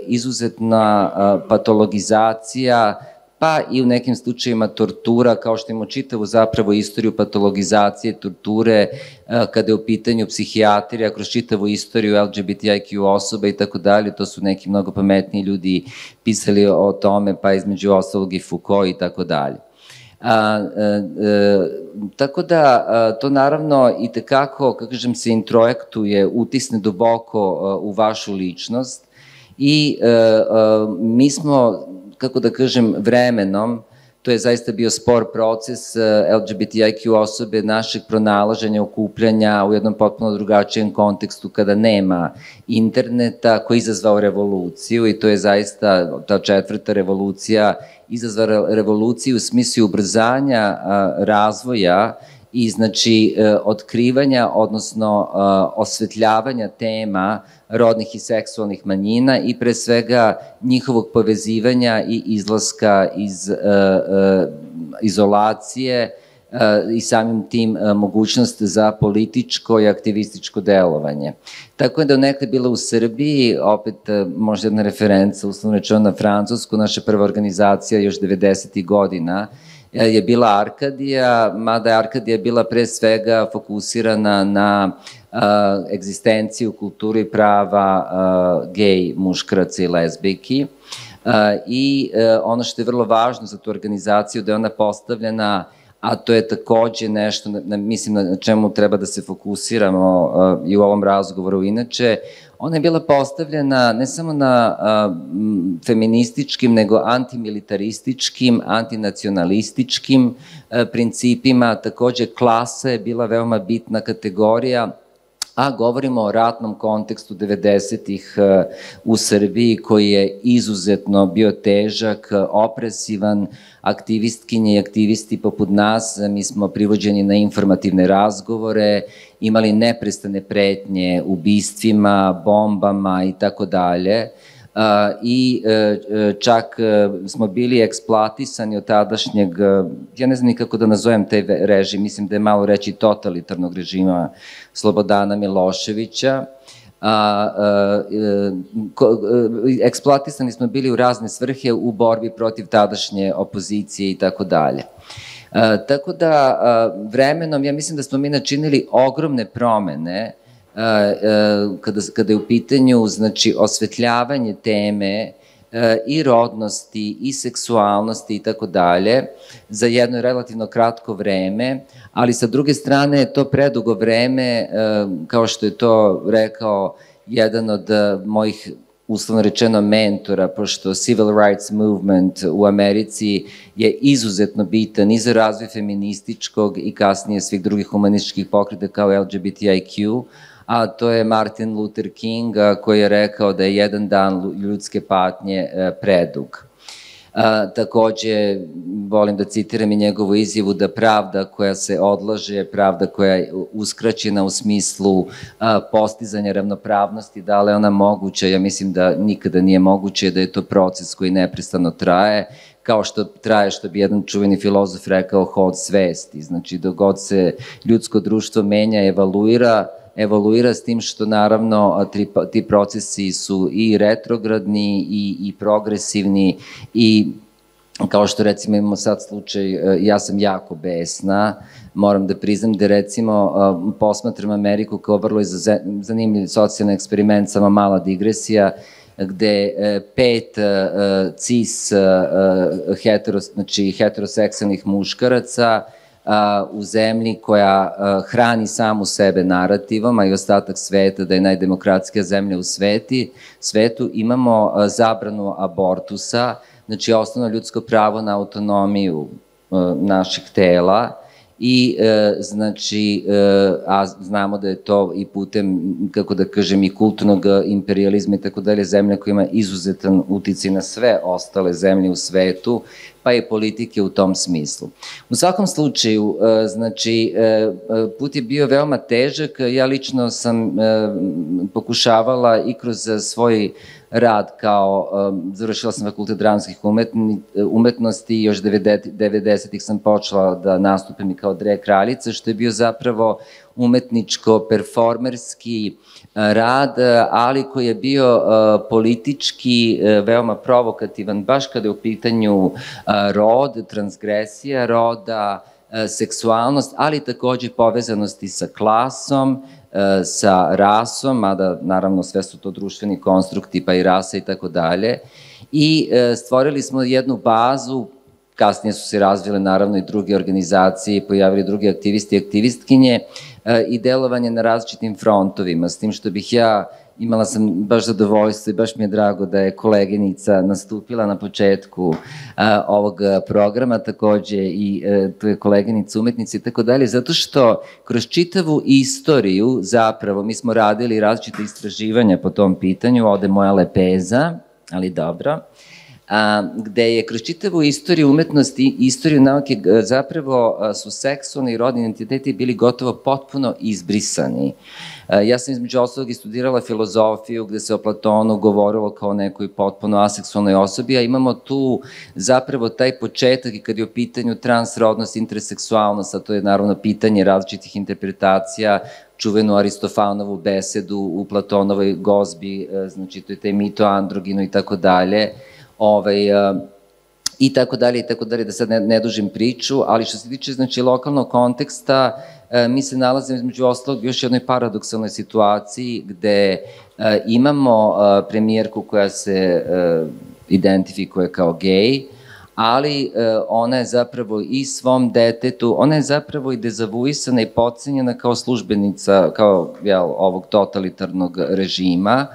izuzetna patologizacija, pa i u nekim slučajima tortura, kao što imamo čitavu zapravo istoriju patologizacije, torture, kada je u pitanju psihijatrija, kroz čitavu istoriju LGBTIQ osoba i tako dalje, to su neki mnogo pametniji ljudi pisali o tome, pa između ostalog i Foucault i tako dalje. Tako da to naravno i tekako, kako kažem, se introjektuje, utisne duboko u vašu ličnost i mi smo, kako da kažem, vremenom, to je zaista bio spor proces LGBTIQ osobe, našeg pronalaženja, okupljanja u jednom potpuno drugačijem kontekstu kada nema interneta, koji je izazvao revoluciju i to je zaista ta četvrta revolucija izazvala revoluciju u smislu ubrzanja razvoja i znači otkrivanja, odnosno osvetljavanja tema rodnih i seksualnih manjina i pre svega njihovog povezivanja i izlaska iz izolacije i samim tim mogućnost za političko i aktivističko delovanje. Tako je da nekada bila u Srbiji, opet možda jedna referenca, uslovno rečeno na Francusku, naša prva organizacija još 90. godina je bila Arkadija, mada je Arkadija bila pre svega fokusirana na egzistenciju, kulturu i prava gej muškaraca i lezbijki. I ono što je vrlo važno za tu organizaciju da je ona postavljena, a to je takođe nešto, mislim, na čemu treba da se fokusiramo i u ovom razgovoru inače, ona je bila postavljena ne samo na feminističkim, nego antimilitarističkim, antinacionalističkim principima, takođe klasa je bila veoma bitna kategorija, a govorimo o ratnom kontekstu 90-ih u Srbiji koji je izuzetno bio težak, opresivan, aktivistkinje i aktivisti poput nas, mi smo privođeni na informativne razgovore, imali neprestane pretnje ubistvima, bombama i tako dalje. I čak smo bili eksploatisani od tadašnjeg, ja ne znam nikako da nazovem taj režim, mislim da je malo reći totalitarnog režima Slobodana Miloševića. Eksploatisani smo bili u razne svrhe u borbi protiv tadašnje opozicije i tako dalje. Tako da vremenom, ja mislim da smo mi načinili ogromne promene kada je u pitanju, znači, osvetljavanje teme i rodnosti i seksualnosti i tako dalje za jedno relativno kratko vreme, ali sa druge strane je to predugo vreme, kao što je to rekao jedan od mojih, uslovno rečeno, mentora, pošto Civil Rights Movement u Americi je izuzetno bitan i za razvoj feminističkog i kasnije svih drugih humanističkih pokreta kao LGBTIQ, a to je Martin Luther King koji je rekao da je jedan dan ljudske patnje predug. Takođe, volim da citiram i njegovu izjavu da pravda koja se odlaže, pravda koja je uskraćena u smislu postizanja ravnopravnosti, da li je ona moguća, ja mislim da nikada nije moguće, da je to proces koji neprestano traje, kao što traje, što bi jedan čuveni filozof rekao, hod svesti. Znači, dok god se ljudsko društvo menja, evoluira s tim što naravno ti procesi su i retrogradni i progresivni i kao što recimo imamo sad slučaj, ja sam jako besna, moram da priznam da recimo posmatram Ameriku kao vrlo zanimljiv socijalni eksperiment, samo mala digresija, gde 5 cis heteroseksualnih muškaraca u zemlji koja hrani samu sebe narativom, a i ostatak sveta da je najdemokratskija zemlja u svetu, imamo zabranu abortusa, znači osnovno ljudsko pravo na autonomiju naših tela i znači, a znamo da je to i putem, kako da kažem, i kulturnog imperializma i tako dalje, zemlja koja ima izuzetan uticaj na sve ostale zemlje u svetu, pa i politike u tom smislu. U svakom slučaju, znači, put je bio veoma težak, ja lično sam pokušavala i kroz svoj rad kao, završila sam fakultet dramskih umetnosti i još 90-ih sam počela da nastupim i kao drag kraljica, što je bio zapravo umetničko-performerski rad, ali koji je bio politički veoma provokativan, baš kada je u pitanju rod, transgresija roda, seksualnost, ali takođe povezanosti sa klasom, sa rasom, mada naravno sve su to društveni konstrukti, pa i rasa i tako dalje. I stvorili smo jednu bazu, kasnije su se razvile naravno i druge organizacije, pojavili drugi aktivisti i aktivistkinje i delovanje na različitim frontovima, s tim što bih ja imala sam baš zadovoljstvo i baš mi je drago da je koleginica nastupila na početku ovog programa, takođe i tu je koleginica umetnica i tako dalje, zato što kroz čitavu istoriju zapravo mi smo radili različite istraživanja po tom pitanju, ovde moja lepeza, ali dobro, gde je kroz čitavu istoriju umetnosti i istoriju nauke zapravo su seksualni i rodni identiteti bili gotovo potpuno izbrisani. Ja sam između ostalog i studirala filozofiju gde se o Platonu govorilo kao nekoj potpuno aseksualnoj osobi, a imamo tu zapravo taj početak i kad je u pitanju transrodnost, interseksualnost, a to je naravno pitanje različitih interpretacija, čuvenu Aristofanovu besedu u Platonovoj gozbi, znači to je taj mito androginu i tako dalje, i tako dalje, da sad ne dužim priču, ali što se tiče znači lokalnog konteksta, mi se nalazimo između ostalog u još jednoj paradoksalnoj situaciji gde imamo premijerku koja se identifikuje kao gej, ali ona je zapravo i svom detetu, ona je zapravo i dezavuisana i podcenjena kao službenica, kao ovog totalitarnog režima,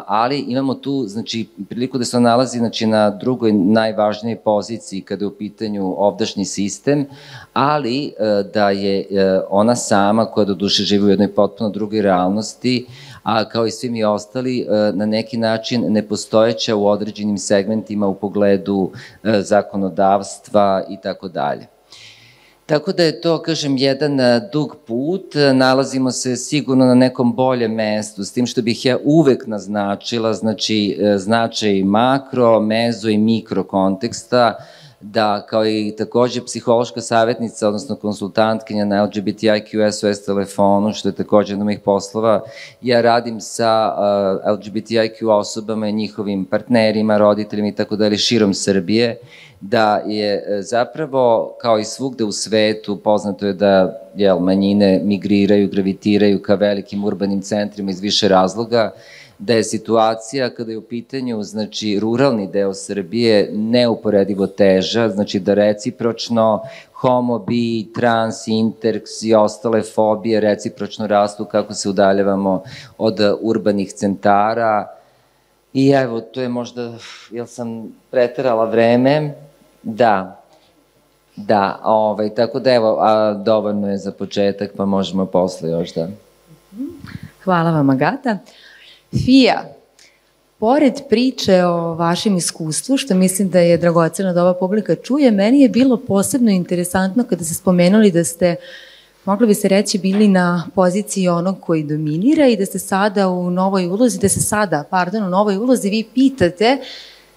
ali imamo tu, znači, priliku da se ona nalazi na drugoj najvažnijoj poziciji kada je u pitanju ovdašnji sistem, ali da je ona sama, koja do duše živi u jednoj potpuno drugoj realnosti, a kao i svi mi ostali, na neki način nepostojeća u određenim segmentima u pogledu zakonodavstva i tako dalje. Tako da je to, kažem, jedan dug put, nalazimo se sigurno na nekom boljem mestu, s tim što bih ja uvek naznačila, znači, značaj makro, mezo i mikro konteksta, da kao i takođe psihološka savjetnica, odnosno konsultantkinja na LGBTIQ SOS telefonu, što je takođe jedna od mojih poslova, ja radim sa LGBTIQ osobama i njihovim partnerima, roditeljima i tako dalje širom Srbije, da je zapravo, kao i svugde u svetu, poznato je da manjine migriraju, gravitiraju ka velikim urbanim centrima iz više razloga, da je situacija kada je u pitanju, znači, ruralni deo Srbije neuporedivo teža, znači da recipročno homo, bi, trans, interks i ostale fobije recipročno rastu kako se udaljavamo od urbanih centara. I evo, to je možda, jel sam preterala vreme? Da, tako da evo, dovoljno je za početak, pa možemo posle još da... Hvala vam, Agata. Fija, pored priče o vašem iskustvu, što mislim da je dragoceno da ova publika čuje, meni je bilo posebno interesantno kada ste spomenuli da ste, moglo bi se reći, bili na poziciji onog koji dominira i da ste sada u novoj ulozi, u novoj ulozi vi pitate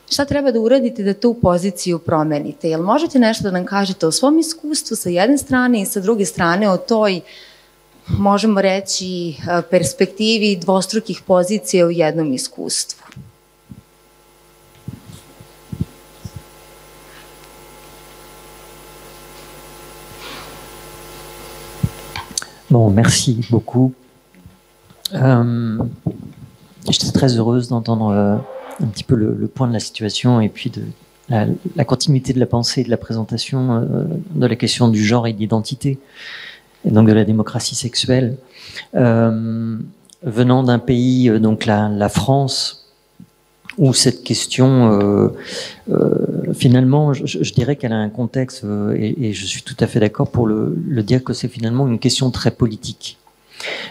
šta treba da uradite da tu poziciju promenite. Jel možete nešto da nam kažete o svom iskustvu sa jedne strane i sa druge strane o toj, možemo reći, perspektivi dvostrukih pozicija u jednom iskustvu? Bon, merci beaucoup. J'étais très heureuse d'entendre un petit peu le point de la situation et puis de la continuité de la pensée et de la présentation de la question du genre et de l'identité, et donc de la démocratie sexuelle. Venant d'un pays, donc la France, où cette question, finalement, je dirais qu'elle a un contexte, et je suis tout à fait d'accord pour le dire, que c'est finalement une question très politique.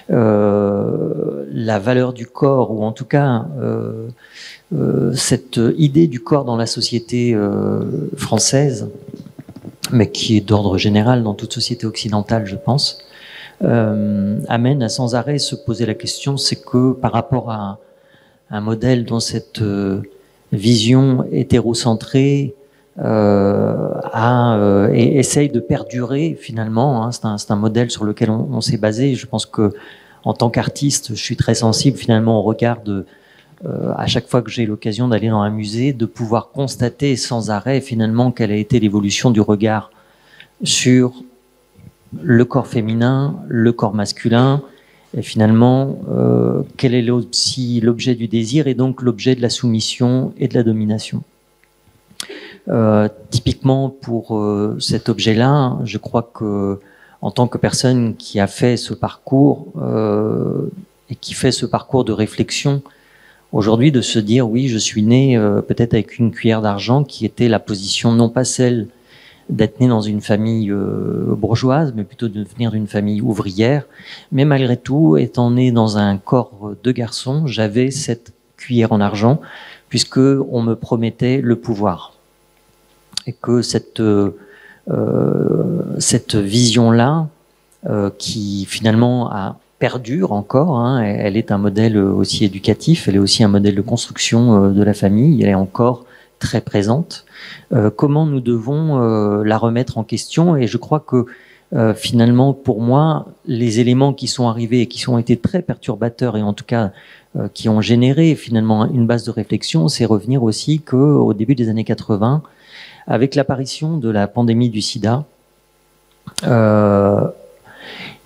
La valeur du corps, ou en tout cas cette idée du corps dans la société française, mais qui est d'ordre général dans toute société occidentale, je pense, amène à sans arrêt se poser la question, c'est que par rapport à un modèle dont cette vision hétérocentrée essaye de perdurer finalement, hein, c'est un modèle sur lequel on s'est basé. Je pense que en tant qu'artiste, je suis très sensible finalement au regard de, à chaque fois que j'ai l'occasion d'aller dans un musée, de pouvoir constater sans arrêt finalement quelle a été l'évolution du regard sur le corps féminin, le corps masculin, et finalement quel est aussi l'objet du désir et donc l'objet de la soumission et de la domination. Typiquement pour cet objet-là, je crois que en tant que personne qui a fait ce parcours et qui fait ce parcours de réflexion, aujourd'hui de se dire oui, je suis né peut-être avec une cuillère d'argent qui était la position non pas celle d'être né dans une famille bourgeoise, mais plutôt de venir d'une famille ouvrière. Mais malgré tout, étant né dans un corps de garçon, j'avais cette cuillère en argent, puisque on me promettait le pouvoir. Et que cette vision-là, qui finalement perdure encore, hein, elle est un modèle aussi éducatif, elle est aussi un modèle de construction de la famille, elle est encore très présente. Comment nous devons la remettre en question? Et je crois que finalement, pour moi, les éléments qui sont arrivés et qui ont été très perturbateurs, et en tout cas qui ont généré finalement une base de réflexion, c'est revenir aussi qu'au début des années 80, avec l'apparition de la pandémie du sida,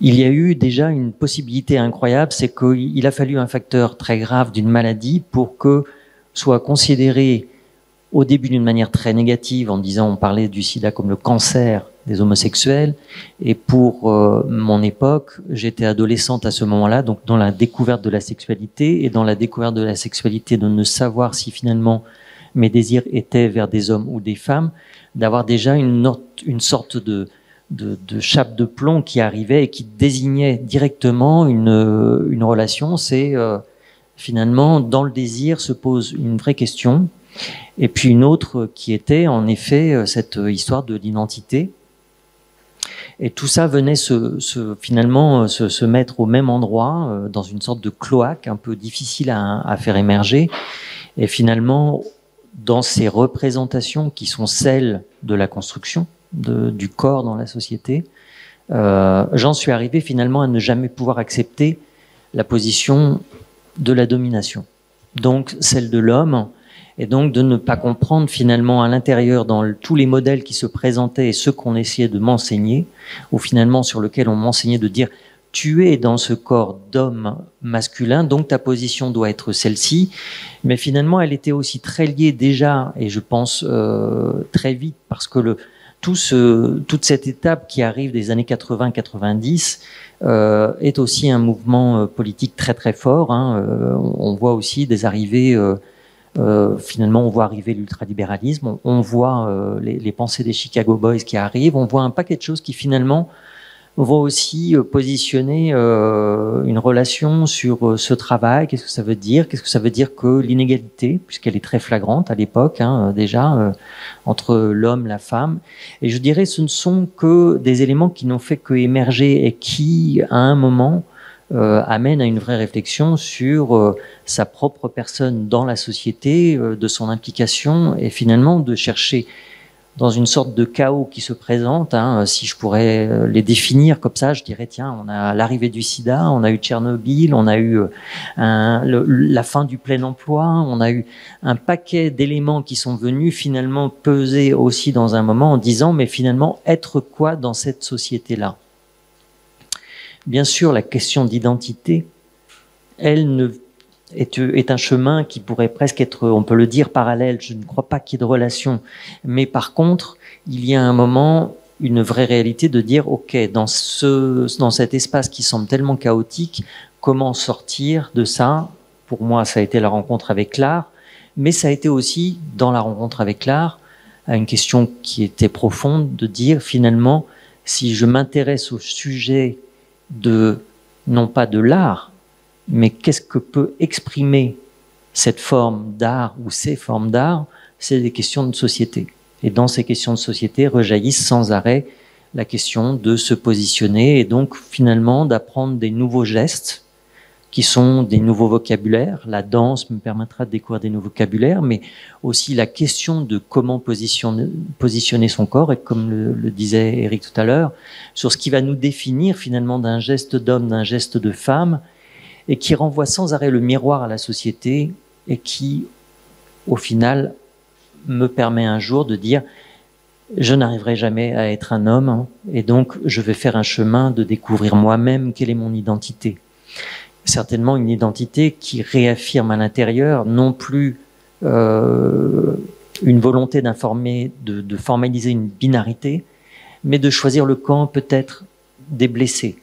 il y a eu déjà une possibilité incroyable, c'est qu'il a fallu un facteur très grave d'une maladie pour que soit considéré au début d'une manière très négative, en disant, on parlait du sida comme le cancer des homosexuels, et pour mon époque, j'étais adolescente à ce moment-là, donc dans la découverte de la sexualité, et dans la découverte de la sexualité, de ne savoir si finalement mes désirs étaient vers des hommes ou des femmes, d'avoir déjà une sorte de chape de plomb qui arrivait et qui désignait directement une relation. C'est finalement, dans le désir se pose une vraie question, et puis une autre qui était en effet cette histoire de l'identité. Et tout ça venait finalement se mettre au même endroit, dans une sorte de cloaque un peu difficile à faire émerger. Et finalement, dans ces représentations qui sont celles de la construction du corps dans la société, j'en suis arrivé finalement à ne jamais pouvoir accepter la position de la domination, donc celle de l'homme, et donc de ne pas comprendre finalement à l'intérieur, dans tous les modèles qui se présentaient et ceux qu'on essayait de m'enseigner, ou finalement sur lequel on m'enseignait de dire tu es dans ce corps d'homme masculin, donc ta position doit être celle-ci, mais finalement elle était aussi très liée déjà, et je pense très vite, parce que toute cette étape qui arrive des années 80-90 est aussi un mouvement politique très très fort, hein. On voit aussi des arrivées, finalement on voit arriver l'ultralibéralisme, on voit les pensées des Chicago Boys qui arrivent, on voit un paquet de choses qui finalement vont aussi positionner une relation sur ce travail. Qu'est-ce que ça veut dire? Qu'est-ce que ça veut dire que l'inégalité, puisqu'elle est très flagrante à l'époque, hein, déjà, entre l'homme, la femme. Et je dirais, ce ne sont que des éléments qui n'ont fait que émerger et qui, à un moment, amènent à une vraie réflexion sur sa propre personne dans la société, de son implication, et finalement de chercher dans une sorte de chaos qui se présente, hein, si je pourrais les définir comme ça, je dirais, tiens, on a l'arrivée du sida, on a eu Tchernobyl, on a eu la fin du plein emploi, on a eu un paquet d'éléments qui sont venus finalement peser aussi dans un moment en disant, mais finalement, être quoi dans cette société-là? Bien sûr, la question d'identité, elle est un chemin qui pourrait presque être, on peut le dire, parallèle. Je ne crois pas qu'il y ait de relation. Mais par contre, il y a un moment, une vraie réalité de dire, OK, dans cet espace qui semble tellement chaotique, comment sortir de ça? Pour moi, ça a été la rencontre avec l'art, mais ça a été aussi, dans la rencontre avec l'art, une question qui était profonde, de dire, finalement, si je m'intéresse au sujet non pas de l'art, mais qu'est-ce que peut exprimer cette forme d'art ou ces formes d'art? C'est des questions de société. Et dans ces questions de société rejaillissent sans arrêt la question de se positionner et donc finalement d'apprendre des nouveaux gestes qui sont des nouveaux vocabulaires. La danse me permettra de découvrir des nouveaux vocabulaires, mais aussi la question de comment positionner son corps, et comme le disait Eric tout à l'heure, sur ce qui va nous définir finalement d'un geste d'homme, d'un geste de femme, et qui renvoie sans arrêt le miroir à la société, et qui, au final, me permet un jour de dire « je n'arriverai jamais à être un homme, hein, et donc je vais faire un chemin de découvrir moi-même quelle est mon identité ». Certainement une identité qui réaffirme à l'intérieur non plus une volonté de formaliser une binarité, mais de choisir le camp peut-être des blessés,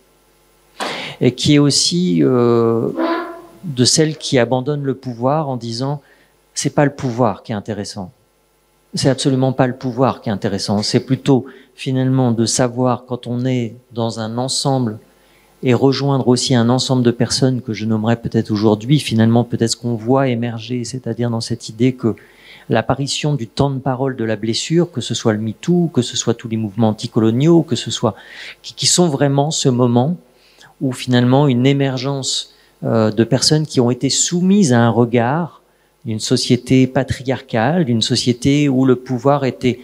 et qui est aussi de celles qui abandonnent le pouvoir en disant c'est pas le pouvoir qui est intéressant, c'est absolument pas le pouvoir qui est intéressant, c'est plutôt finalement de savoir quand on est dans un ensemble et rejoindre aussi un ensemble de personnes que je nommerais peut-être aujourd'hui, finalement peut-être ce qu'on voit émerger, c'est-à-dire dans cette idée que l'apparition du temps de parole de la blessure, que ce soit le MeToo, que ce soit tous les mouvements anticoloniaux, que ce soit qui sont vraiment ce moment où finalement une émergence de personnes qui ont été soumises à un regard d'une société patriarcale, d'une société où le pouvoir était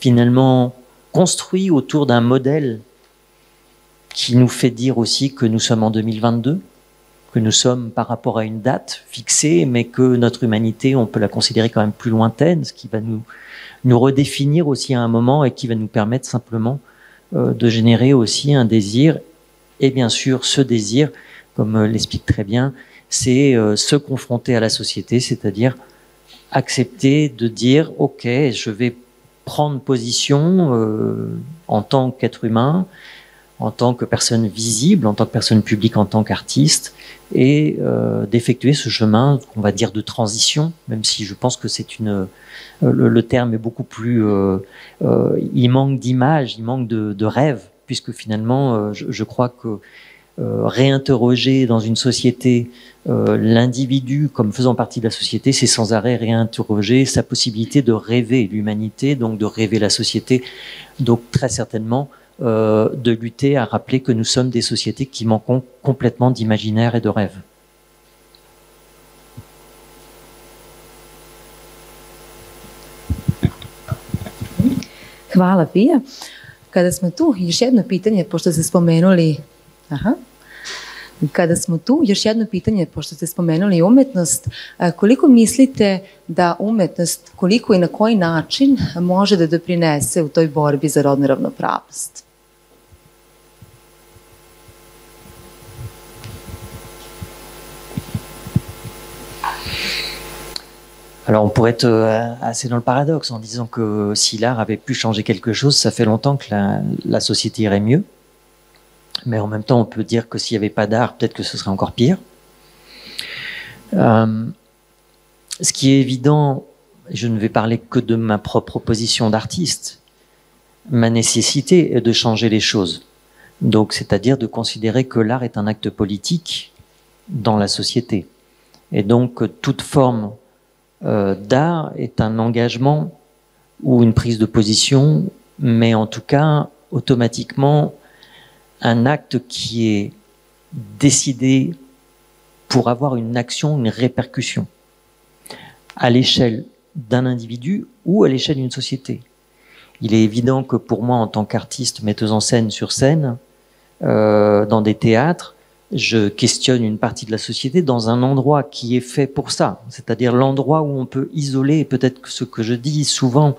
finalement construit autour d'un modèle qui nous fait dire aussi que nous sommes en 2022, que nous sommes par rapport à une date fixée, mais que notre humanité, on peut la considérer quand même plus lointaine, ce qui va nous redéfinir aussi à un moment et qui va nous permettre simplement de générer aussi un désir. Et bien sûr, ce désir, comme l'explique très bien, c'est se confronter à la société, c'est-à-dire accepter de dire « Ok, je vais prendre position en tant qu'être humain, en tant que personne visible, en tant que personne publique, en tant qu'artiste, et d'effectuer ce chemin qu'on va dire de transition, même si je pense que c'est le terme est beaucoup plus... il manque d'image, il manque de rêve, puisque finalement, je crois que réinterroger dans une société l'individu comme faisant partie de la société, c'est sans arrêt réinterroger sa possibilité de rêver l'humanité, donc de rêver la société, donc très certainement de lutter à rappeler que nous sommes des sociétés qui manquent complètement d'imaginaire et de rêve. Hvala, Pija. Kada smo tu, još jedno pitanje, pošto ste spomenuli... Kada smo tu, još jedno pitanje, pošto ste spomenuli umetnost, koliko mislite da umetnost, koliko i na koji način može da doprinese u toj borbi za rodnu ravnopravnost? Alors on pourrait être assez dans le paradoxe en disant que si l'art avait pu changer quelque chose, ça fait longtemps que la société irait mieux. Mais en même temps, on peut dire que s'il n'y avait pas d'art, peut-être que ce serait encore pire. Ce qui est évident, je ne vais parler que de ma propre position d'artiste, ma nécessité est de changer les choses. Donc, c'est-à-dire de considérer que l'art est un acte politique dans la société. Et donc, toute forme d'art est un engagement ou une prise de position, mais en tout cas, automatiquement, un acte qui est décidé pour avoir une action, une répercussion, à l'échelle d'un individu ou à l'échelle d'une société. Il est évident que pour moi, en tant qu'artiste, metteuse en scène sur scène, dans des théâtres, je questionne une partie de la société dans un endroit qui est fait pour ça, c'est-à-dire l'endroit où on peut isoler, peut-être que ce que je dis souvent,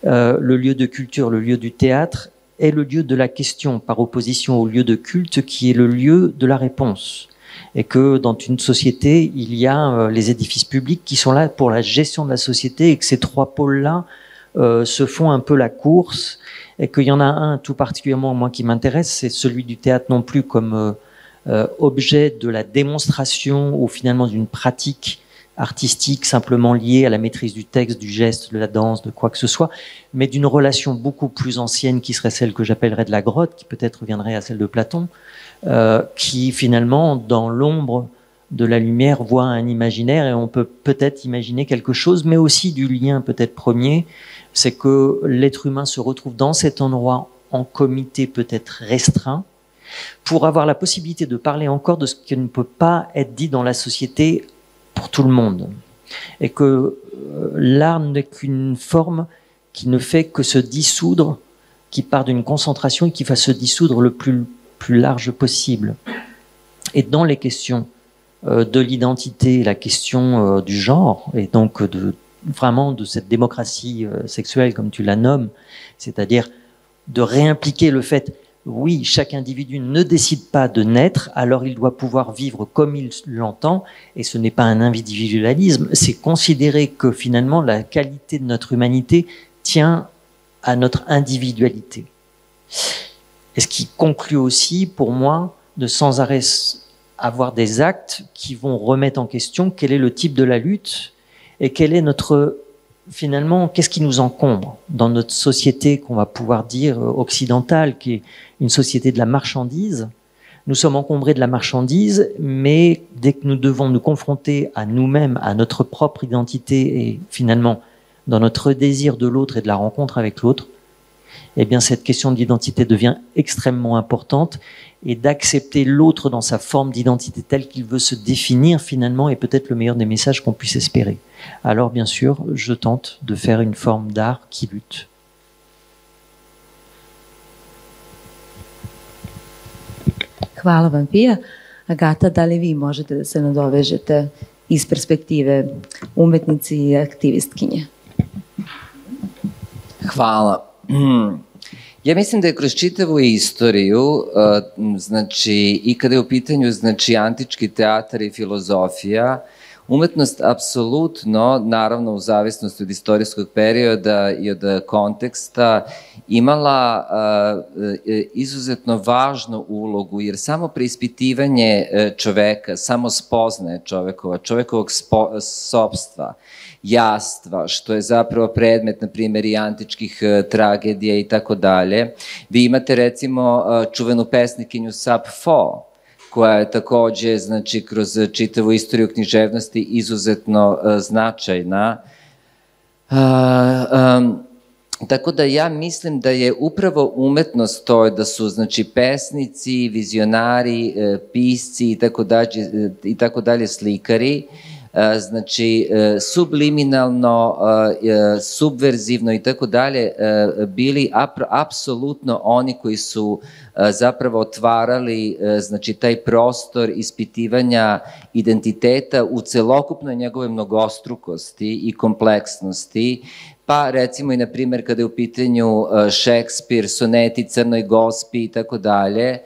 le lieu de culture, le lieu du théâtre, est le lieu de la question, par opposition au lieu de culte qui est le lieu de la réponse. Et que dans une société, il y a les édifices publics qui sont là pour la gestion de la société et que ces trois pôles-là se font un peu la course et qu'il y en a un tout particulièrement, moi, qui m'intéresse, c'est celui du théâtre non plus comme objet de la démonstration ou finalement d'une pratique artistique simplement liée à la maîtrise du texte, du geste, de la danse, de quoi que ce soit, mais d'une relation beaucoup plus ancienne qui serait celle que j'appellerais de la grotte, qui peut-être reviendrait à celle de Platon, qui finalement, dans l'ombre de la lumière, voit un imaginaire et on peut peut-être imaginer quelque chose, mais aussi du lien peut-être premier, c'est que l'être humain se retrouve dans cet endroit en comité peut-être restreint, pour avoir la possibilité de parler encore de ce qui ne peut pas être dit dans la société pour tout le monde. Et que l'art n'est qu'une forme qui ne fait que se dissoudre, qui part d'une concentration et qui va se dissoudre le plus large possible. Et dans les questions de l'identité, la question du genre, et donc vraiment de cette démocratie sexuelle, comme tu la nommes, c'est-à-dire de réimpliquer le fait... Oui, chaque individu ne décide pas de naître, alors il doit pouvoir vivre comme il l'entend, et ce n'est pas un individualisme, c'est considérer que finalement la qualité de notre humanité tient à notre individualité. Et ce qui conclut aussi, pour moi, de sans arrêt avoir des actes qui vont remettre en question quel est le type de la lutte et quelle est notre finalement, qu'est-ce qui nous encombre dans notre société qu'on va pouvoir dire occidentale, qui est une société de la marchandise? Nous sommes encombrés de la marchandise, mais dès que nous devons nous confronter à nous-mêmes, à notre propre identité et finalement dans notre désir de l'autre et de la rencontre avec l'autre, eh bien cette question d'identité devient extrêmement importante, et d'accepter l'autre dans sa forme d'identité telle qu'il veut se définir finalement est peut-être le meilleur des messages qu'on puisse espérer. Alors bien sûr, je tente de faire une forme d'art qui lutte. Hvala vam, Pija. Agata, da li vi možete da se nadovežete iz perspektive umetnici i aktivistkinje? Hvala. Ja mislim da je kroz čitavu istoriju, znači i kada je u pitanju znači antički teatar i filozofija, umetnost apsolutno, naravno u zavisnosti od istorijskog perioda i od konteksta, imala izuzetno važnu ulogu, jer samo preispitivanje čoveka, samo spoznaje čovekovog sopstva, jastva, što je zapravo predmet, na primjer, i antičkih tragedija i tako dalje. Vi imate, recimo, čuvenu pesnikinju Sapfo, koja je takođe, znači, kroz čitavu istoriju književnosti izuzetno značajna. Tako da ja mislim da je upravo umetnost to da su, znači, pesnici, vizionari, pisci i tako dalje slikari, znači subliminalno, subverzivno i tako dalje bili apsolutno oni koji su zapravo otvarali, znači, taj prostor ispitivanja identiteta u celokupnoj njegove mnogostrukosti i kompleksnosti. Pa recimo i na primjer kada je u pitanju Šekspir, soneti Crnoj Gospi i tako dalje,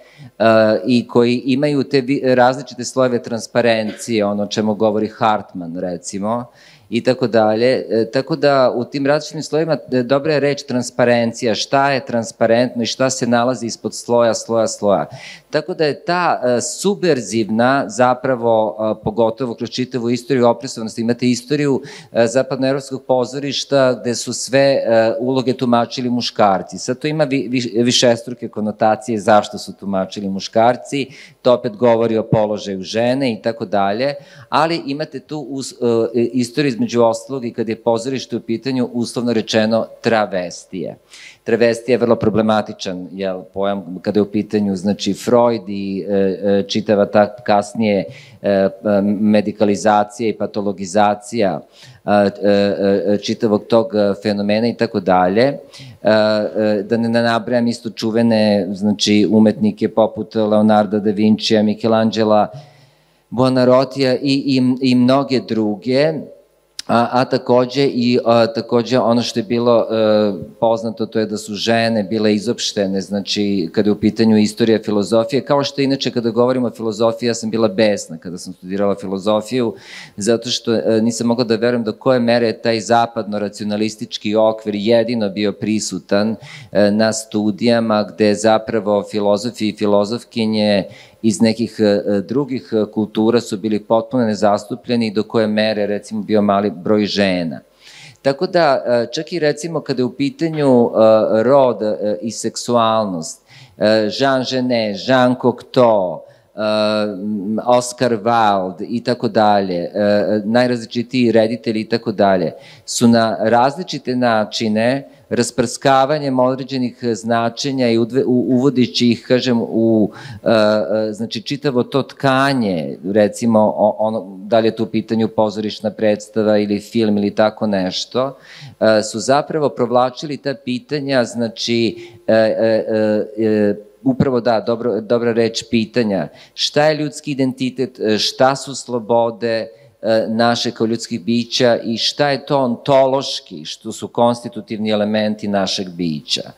i koji imaju te različite slojeve transparencije, ono o čemu govori Hartman recimo, i tako dalje. Tako da u tim različitim slojevima dobra je reč transparencija, šta je transparentno i šta se nalazi ispod sloja. Tako da je ta subverzivna, zapravo, pogotovo kroz čitavu istoriju opresovanosti, imate istoriju zapadnoevropskog pozorišta gde su sve uloge tumačili muškarci. Sad to ima višestruke konotacije zašto su tumačili muškarci, to opet govori o položaju žene i tako dalje, ali imate tu istoriju između ostalog i kad je pozorište u pitanju, uslovno rečeno, travestije. Travestija je vrlo problematičan pojam kada je u pitanju, znači, Freud i čitava ta kasnije medikalizacija i patologizacija čitavog tog fenomena i tako dalje. Da ne nabrajam isto čuvene, znači, umetnike poput Leonarda da Vincija, Michelangela, Buonarrotija i mnoge druge. A takođe ono što je bilo poznato, to je da su žene bile izopštene, znači kada je u pitanju istorija filozofije, kao što inače kada govorimo o filozofiji, ja sam bila besna kada sam studirala filozofiju, zato što nisam mogla da verujem do koje mere je taj zapadno-racionalistički okvir jedino bio prisutan na studijama, gde zapravo filozofi i filozofkinje iz nekih drugih kultura su bili potpuno nezastupljeni i do koje mere, recimo, bio mali broj žena. Tako da, čak i recimo kada je u pitanju rod i seksualnost, Jean Genet, Jean Cocteau, Oscar Wilde i tako dalje, najrazličitiji reditelji i tako dalje, su na različite načine rasprskavanjem određenih značenja i uvodići ih, kažem, u, znači, čitavo to tkanje, recimo, da li je tu u pitanju pozorišna predstava ili film ili tako nešto, su zapravo provlačili ta pitanja, znači, upravo da, dobra reč, pitanja. Šta je ljudski identitet, šta su slobode naše kao ljudskih bića i šta je to ontološki, što su konstitutivni elementi našeg bića.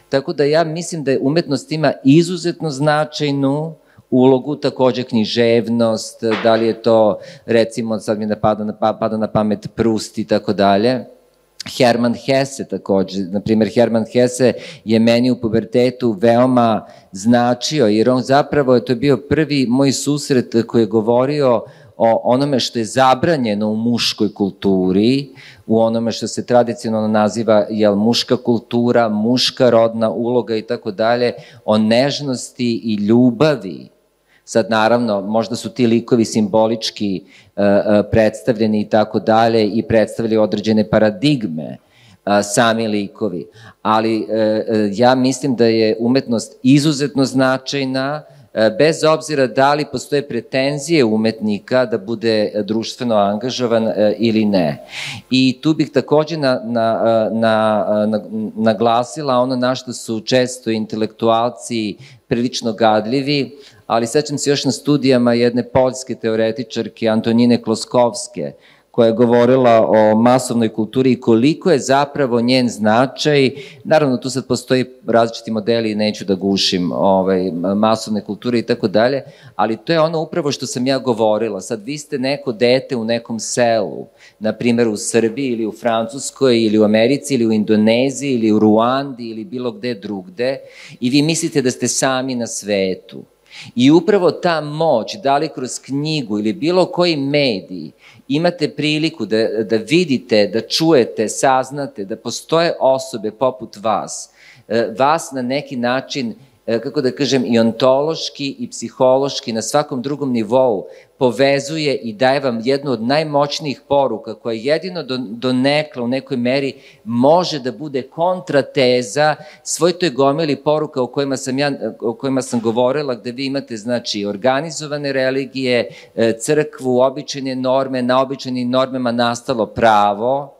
Tako da ja mislim da umetnost ima izuzetno značajnu ulogu, takođe književnost, da li je to, recimo, sad mi pada na pamet Proust i tako dalje. Hermann Hesse takođe, na primjer, Hermann Hesse je meni u pubertetu veoma značio, jer on zapravo, to je bio prvi moj susret koji je govorio o onome što je zabranjeno u muškoj kulturi, u onome što se tradicionalno naziva muška kultura, muška rodna uloga i tako dalje, o nežnosti i ljubavi. Sad, naravno, možda su ti likovi simbolički predstavljeni i tako dalje i predstavljaju određene paradigme, sami likovi. Ali ja mislim da je umetnost izuzetno značajna, bez obzira da li postoje pretenzije umetnika da bude društveno angažovan ili ne. I tu bih takođe naglasila ono na što su često intelektualci prilično gadljivi, ali sećam se još na studijama jedne poljske teoretičarke Antonine Kloskovske, koja je govorila o masovnoj kulturi i koliko je zapravo njen značaj. Naravno, tu sad postoji različiti modeli, neću da gušim masovne kulture i tako dalje, ali to je ono upravo što sam ja govorila. Sad, vi ste neko dete u nekom selu, na primjer u Srbiji ili u Francuskoj ili u Americi ili u Indoneziji ili u Ruandi ili bilo gde drugde i vi mislite da ste sami na svetu. I upravo ta moć, da li kroz knjigu ili bilo koji medij, imate priliku da vidite, da čujete, saznate, da postoje osobe poput vas, vas na neki način, kako da kažem, i ontološki i psihološki, na svakom drugom nivou, povezuje i daje vam jednu od najmoćnijih poruka koja jedino donekle u nekoj meri može da bude kontrateza svoj toj gomili poruka o kojima sam govorila, gde vi imate, znači, organizovane religije, crkvu, običajne norme, na običajnim normama nastalo pravo,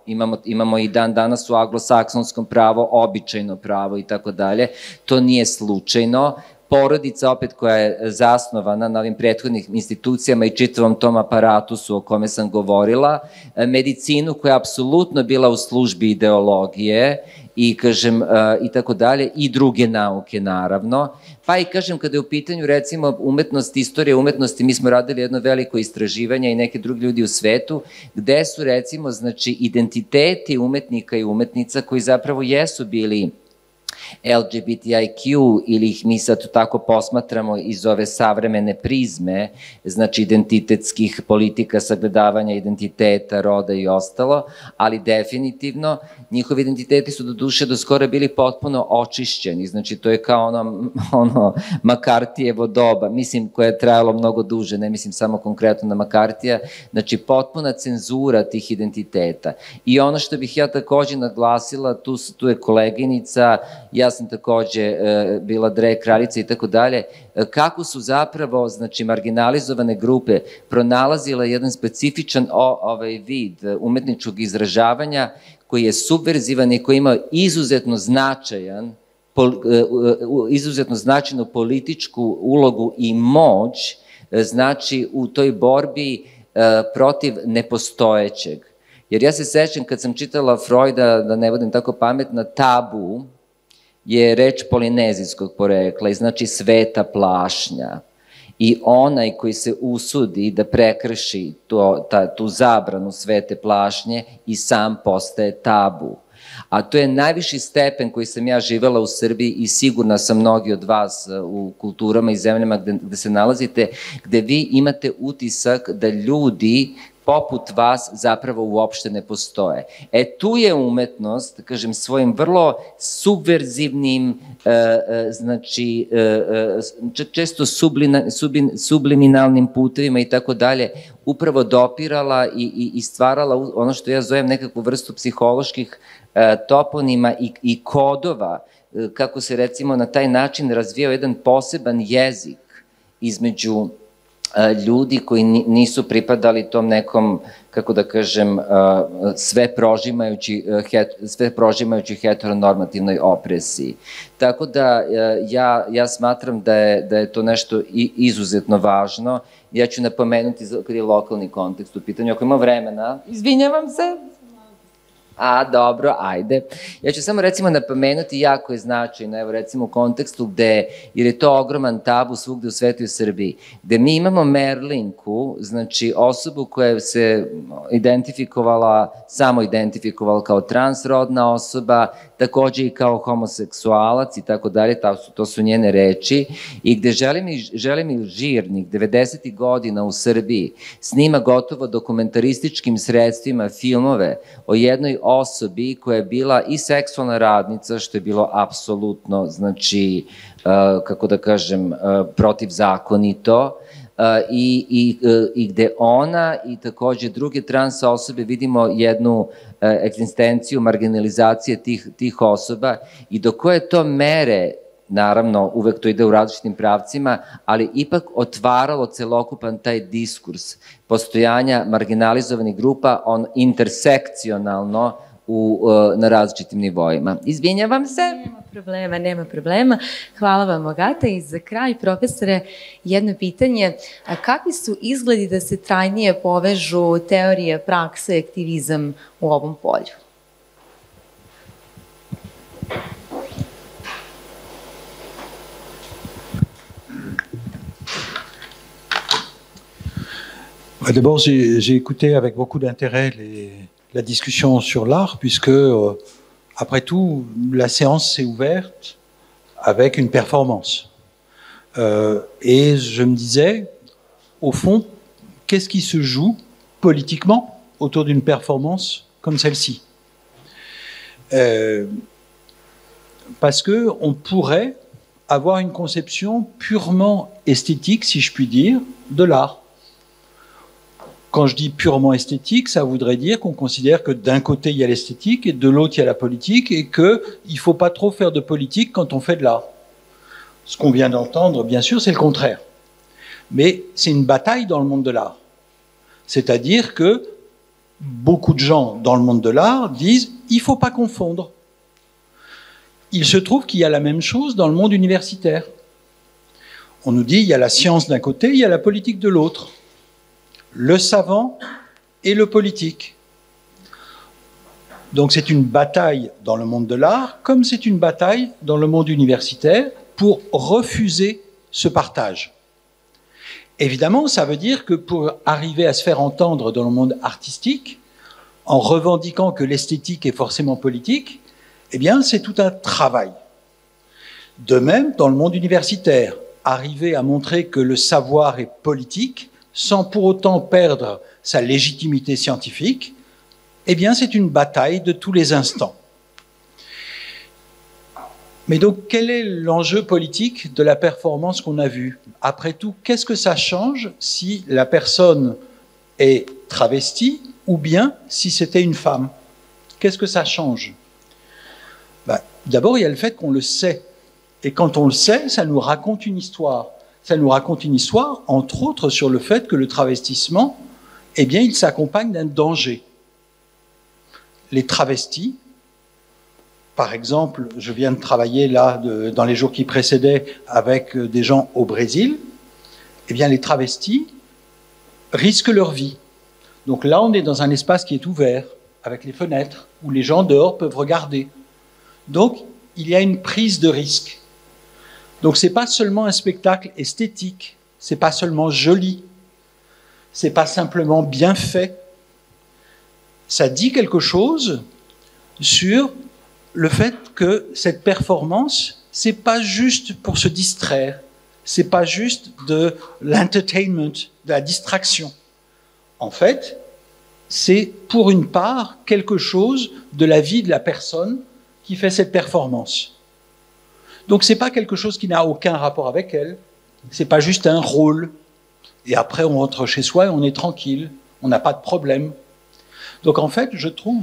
imamo i dan danas u anglosaksonskom pravo, običajno pravo i tako dalje, to nije slučajno. Porodica, opet, koja je zasnovana na ovim prethodnim institucijama i čitavom tom aparatusu o kome sam govorila, medicinu koja je apsolutno bila u službi ideologije i, kažem, i tako dalje, i druge nauke, naravno. Pa i, kažem, kada je u pitanju, recimo, umetnost, istorija umetnosti, mi smo radili jedno veliko istraživanje i neki drugi ljudi u svetu, gde su, recimo, znači, identiteti umetnika i umetnica koji zapravo jesu bili LGBTIQ ili ih mi sad tako posmatramo iz ove savremene prizme, znači identitetskih politika, sagledavanja identiteta, roda i ostalo, ali definitivno njihovi identiteti su do duše do skora bili potpuno očišćeni, znači to je kao ono Makartijevo doba, mislim, koje je trajalo mnogo duže, ne mislim samo konkretno na Makartija, znači potpuna cenzura tih identiteta. I ono što bih ja takođe naglasila, tu je koleginica, ja sam takođe bila drag kraljica i tako dalje, kako su zapravo, znači, marginalizovane grupe pronalazile jedan specifičan vid umetničkog izražavanja koji je subverzivan i koji ima izuzetno značajnu političku ulogu i moć, znači, u toj borbi protiv nepostojećeg. Jer ja se sećam kad sam čitala Freuda, da ne budem tako pametna, tabu je reč polinezijskog porekla i znači sveta plašnja. I onaj koji se usudi da prekrši tu zabranu svete plašnje i sam postaje tabu. A to je najviši stepen koji sam ja živela u Srbiji i sigurna sam mnogi od vas u kulturama i zemljama gde se nalazite, gde vi imate utisak da ljudi poput vas zapravo uopšte ne postoje. Tu je umetnost, kažem, svojim vrlo subverzivnim, znači, često subliminalnim putevima i tako dalje, upravo dopirala i stvarala ono što ja zovem nekakvu vrstu psiholoških toponima i kodova, kako se, recimo, na taj način razvijao jedan poseban jezik između ljudi koji nisu pripadali tom nekom, kako da kažem, sve prožimajući heteronormativnoj opresiji. Tako da ja smatram da je to nešto izuzetno važno. Ja ću napomenuti kad je lokalni kontekst u pitanju. Ako ima vremena... Izvinjavam se. A, dobro, ajde. Ja ću samo recimo napomenuti, jako je značajno, evo recimo u kontekstu gde, jer je to ogroman tabu svugde u svetu i u Srbiji, gde mi imamo Merlinku, znači osobu koja se samo identifikovala kao transrodna osoba, takođe i kao homoseksualac i tako dalje, to su njene reči, i gde Želimir Žirnik 90. godina u Srbiji snima gotovo dokumentarističkim sredstvima filmove o jednoj osobi koja je bila i seksualna radnica, što je bilo apsolutno, znači, kako da kažem, protivzakonito, i gde ona i takođe druge trans osobe vidimo jednu egzistenciju marginalizacije tih osoba i do koje to mere, naravno uvek to ide u različitim pravcima, ali ipak otvaralo celokupan taj diskurs postojanja marginalizovanih grupa intersekcionalno na različitim nivoima. Izvinjavam se. Nema problema. Hvala vam, Agata. I za kraj, profesore, jedno pitanje. Kakvi su izgledi da se trajnije povežu teorija, praksa i aktivizam u ovom polju? D'abord, j'ai écouté avec beaucoup d'intérêt la discussion sur l'art, puisque, après tout, la séance s'est ouverte avec une performance. Et je me disais, au fond, qu'est-ce qui se joue politiquement autour d'une performance comme celle-ci? Parce qu'on pourrait avoir une conception purement esthétique, si je puis dire, de l'art. Quand je dis purement esthétique, ça voudrait dire qu'on considère que d'un côté, il y a l'esthétique et de l'autre, il y a la politique et qu'il ne faut pas trop faire de politique quand on fait de l'art. Ce qu'on vient d'entendre, bien sûr, c'est le contraire. Mais c'est une bataille dans le monde de l'art. C'est-à-dire que beaucoup de gens dans le monde de l'art disent « il ne faut pas confondre ». Il se trouve qu'il y a la même chose dans le monde universitaire. On nous dit il y a la science d'un côté, il y a la politique de l'autre. Le savant et le politique. Donc c'est une bataille dans le monde de l'art, comme c'est une bataille dans le monde universitaire pour refuser ce partage. Évidemment, ça veut dire que pour arriver à se faire entendre dans le monde artistique, en revendiquant que l'esthétique est forcément politique, eh bien c'est tout un travail. De même, dans le monde universitaire, arriver à montrer que le savoir est politique, sans pour autant perdre sa légitimité scientifique, eh bien c'est une bataille de tous les instants. Mais donc, quel est l'enjeu politique de la performance qu'on a vue? Après tout, qu'est-ce que ça change si la personne est travestie ou bien si c'était une femme? Qu'est-ce que ça change? D'abord, il y a le fait qu'on le sait. Et quand on le sait, ça nous raconte une histoire. Ça nous raconte une histoire, entre autres, sur le fait que le travestissement, eh bien, il s'accompagne d'un danger. Les travestis, par exemple, je viens de travailler là, dans les jours qui précédaient, avec des gens au Brésil, eh bien, les travestis risquent leur vie. Donc là, on est dans un espace qui est ouvert, avec les fenêtres, où les gens dehors peuvent regarder. Donc, il y a une prise de risque. Donc, c'est pas seulement un spectacle esthétique, c'est pas seulement joli, c'est pas simplement bien fait. Ça dit quelque chose sur le fait que cette performance, c'est pas juste pour se distraire, c'est pas juste de l'entertainment, de la distraction. En fait, c'est pour une part quelque chose de la vie de la personne qui fait cette performance. Donc c'est pas quelque chose qui n'a aucun rapport avec elle, c'est pas juste un rôle. Et après on rentre chez soi et on est tranquille, on n'a pas de problème. Donc en fait, je trouve,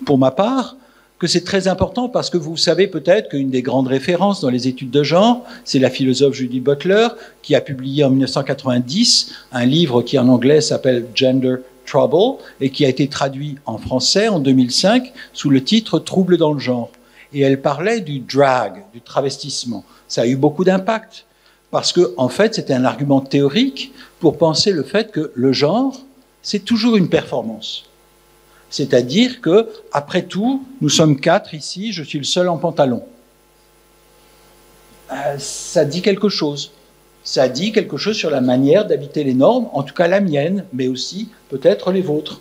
pour ma part, que c'est très important parce que vous savez peut-être qu'une des grandes références dans les études de genre, c'est la philosophe Judith Butler qui a publié en 1990 un livre qui en anglais s'appelle Gender Trouble et qui a été traduit en français en 2005 sous le titre Trouble dans le genre. Et elle parlait du drag, du travestissement. Ça a eu beaucoup d'impact parce que, en fait, c'était un argument théorique pour penser le fait que le genre, c'est toujours une performance. C'est-à-dire que, après tout, nous sommes 4 ici, je suis le seul en pantalon. Ça dit quelque chose. Ça dit quelque chose sur la manière d'habiter les normes, en tout cas la mienne, mais aussi peut-être les vôtres.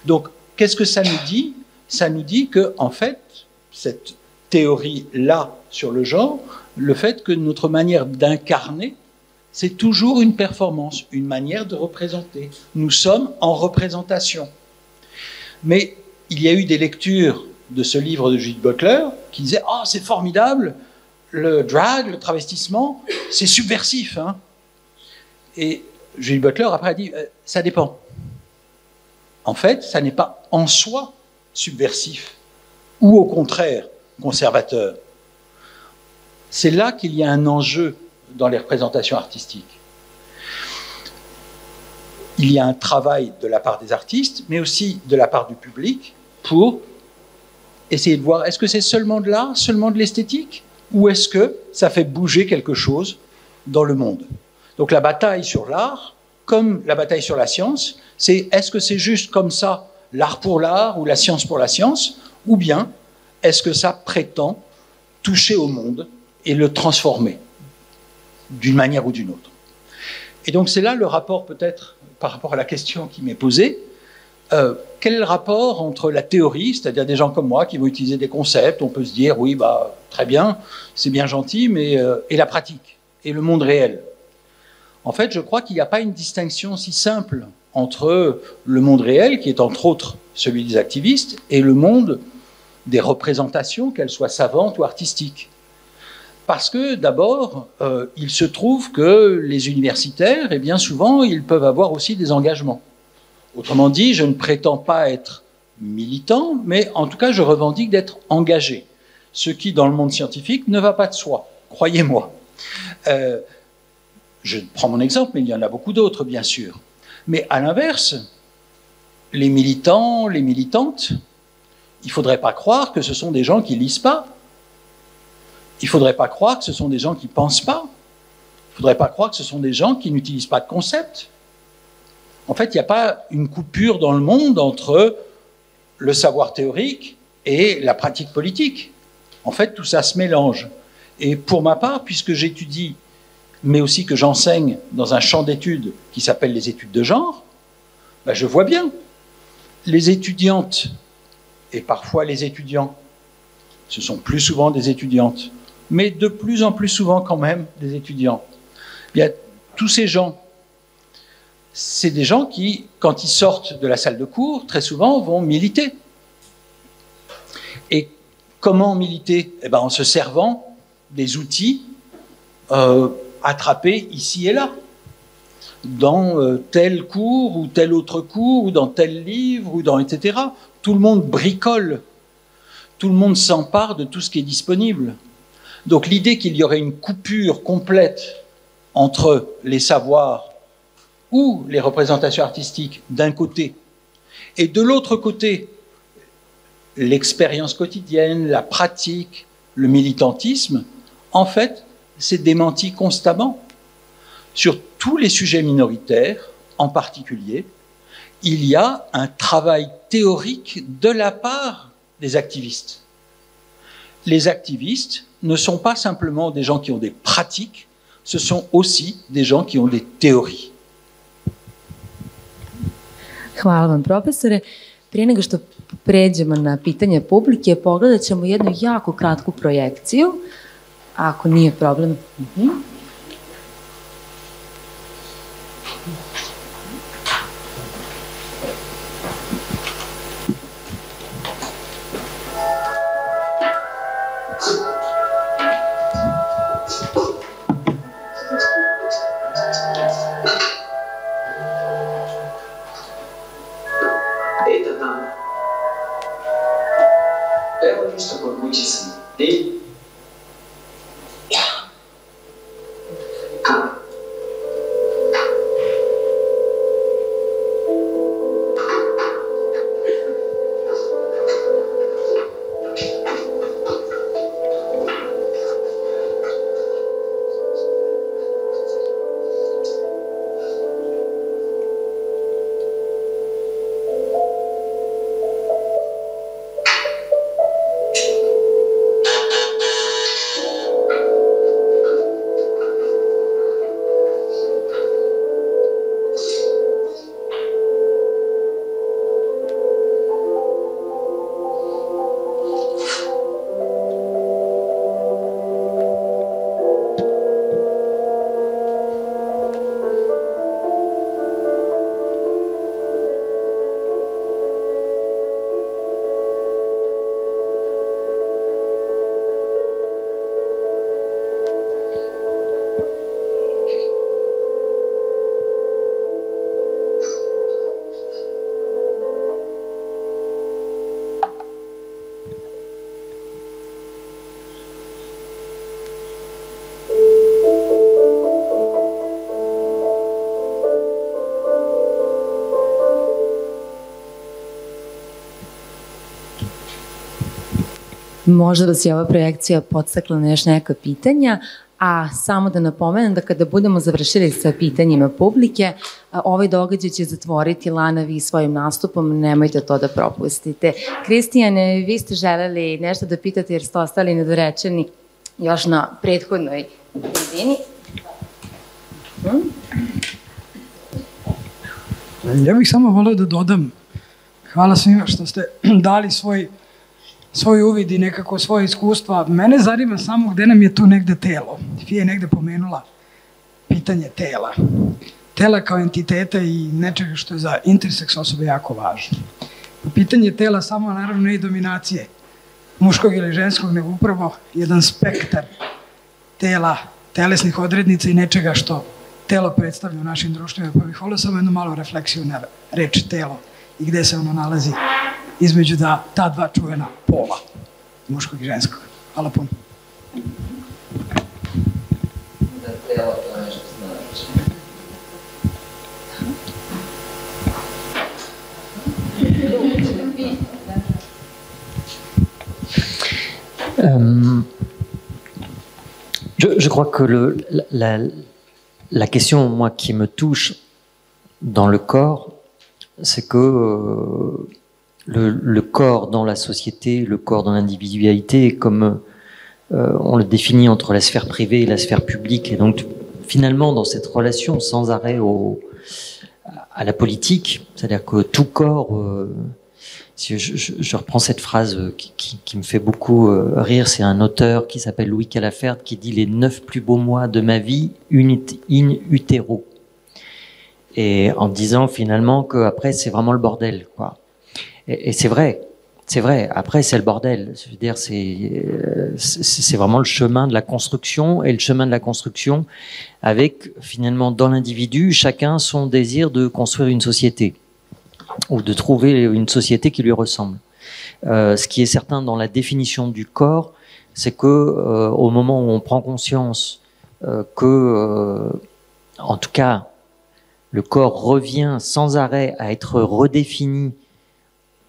Donc, qu'est-ce que ça nous dit? Ça nous dit que, en fait, cette théorie-là sur le genre, le fait que notre manière d'incarner, c'est toujours une performance, une manière de représenter. Nous sommes en représentation. Mais il y a eu des lectures de ce livre de Judith Butler qui disaient « Oh, c'est formidable, le drag, le travestissement, c'est subversif. Hein » Et Judith Butler, après, a dit « Ça dépend. En fait, ça n'est pas en soi subversif, ou au contraire, conservateur. C'est là qu'il y a un enjeu dans les représentations artistiques. Il y a un travail de la part des artistes, mais aussi de la part du public, pour essayer de voir, est-ce que c'est seulement de l'art, seulement de l'esthétique, ou est-ce que ça fait bouger quelque chose dans le monde? Donc la bataille sur l'art, comme la bataille sur la science, c'est est-ce que c'est juste comme ça, l'art pour l'art, ou la science pour la science, ou bien est-ce que ça prétend toucher au monde et le transformer d'une manière ou d'une autre. Et donc c'est là le rapport peut-être par rapport à la question qui m'est posée. Quel est le rapport entre la théorie, c'est-à-dire des gens comme moi qui vont utiliser des concepts, on peut se dire oui, bah, très bien, c'est bien gentil, mais et la pratique, et le monde réel? En fait, je crois qu'il n'y a pas une distinction si simple entre le monde réel, qui est entre autres celui des activistes, et le monde des représentations, qu'elles soient savantes ou artistiques. Parce que, d'abord, il se trouve que les universitaires, et bien souvent, ils peuvent avoir aussi des engagements. Autrement dit, je ne prétends pas être militant, mais en tout cas, je revendique d'être engagé. Ce qui, dans le monde scientifique, ne va pas de soi, croyez-moi. Je prends mon exemple, mais il y en a beaucoup d'autres, bien sûr. Mais à l'inverse, les militants, les militantes, il ne faudrait pas croire que ce sont des gens qui ne lisent pas. Il ne faudrait pas croire que ce sont des gens qui ne pensent pas. Il ne faudrait pas croire que ce sont des gens qui n'utilisent pas de concepts. En fait, il n'y a pas une coupure dans le monde entre le savoir théorique et la pratique politique. En fait, tout ça se mélange. Et pour ma part, puisque j'étudie, mais aussi que j'enseigne dans un champ d'études qui s'appelle les études de genre, ben je vois bien les étudiantes et parfois les étudiants, ce sont plus souvent des étudiantes, mais de plus en plus souvent quand même des étudiants. Bien, tous ces gens, c'est des gens qui, quand ils sortent de la salle de cours, très souvent vont militer. Et comment militer? Eh ben, en se servant des outils attrapés ici et là, dans tel cours ou tel autre cours, ou dans tel livre, ou dans etc. Tout le monde bricole, tout le monde s'empare de tout ce qui est disponible. Donc l'idée qu'il y aurait une coupure complète entre les savoirs ou les représentations artistiques d'un côté, et de l'autre côté, l'expérience quotidienne, la pratique, le militantisme, en fait, c'est démenti constamment. Sur tous les sujets minoritaires, en particulier, il y a un travail théorique de la part des activistes. Les activistes ne sont pas simplement des gens qui ont des pratiques, ce sont aussi des gens qui ont des théories. Hvala vam, profesore. Prije nego što pređemo na pitanje publike, pogledat ćemo jednu jako kratku projekciju, ako nije problem. Možda vas je ova projekcija podstakla na još neka pitanja, a samo da napomenem da kada budemo završili sa pitanjima publike, ovaj događaj će zatvoriti Lana vi svojim nastupom, nemojte to da propustite. Kristijane, vi ste želeli nešto da pitate jer ste ostali nedorečeni još na prethodnoj jedini. Ja bih samo voleo da dodam, hvala svima što ste dali svoj uvid i nekako svoje iskustva. Mene zanima samo gde nam je tu negde telo. Fija je negde pomenula pitanje tela. Tela kao entiteta i nečega što je za interseks osobe jako važno. Pitanje tela samo naravno ne i dominacije muškog ili ženskog, nego upravo jedan spektar tela, telesnih odrednica i nečega što telo predstavlja u našim društvima. Pa bih volio samo jednu malu refleksiju na reč telo i gde se ono nalazi između ta dva čuvena pola, muškog i ženskog. Hvala puno. Da telo to nešto znači. Je crois que la question, moi, qui me touche dans le corps, c'est que le corps dans la société, le corps dans l'individualité, comme on le définit entre la sphère privée et la sphère publique, et donc finalement dans cette relation sans arrêt à la politique, c'est-à-dire que tout corps, si je reprends cette phrase qui me fait beaucoup rire, c'est un auteur qui s'appelle Louis Calafert qui dit « Les 9 plus beaux mois de ma vie in utero ». Et en disant finalement qu'après c'est vraiment le bordel, quoi. Et c'est vrai. Après, c'est le bordel. Je veux dire, c'est vraiment le chemin de la construction, et le chemin de la construction avec finalement dans l'individu chacun son désir de construire une société ou de trouver une société qui lui ressemble. Ce qui est certain dans la définition du corps, c'est que au moment où on prend conscience que, en tout cas, le corps revient sans arrêt à être redéfini.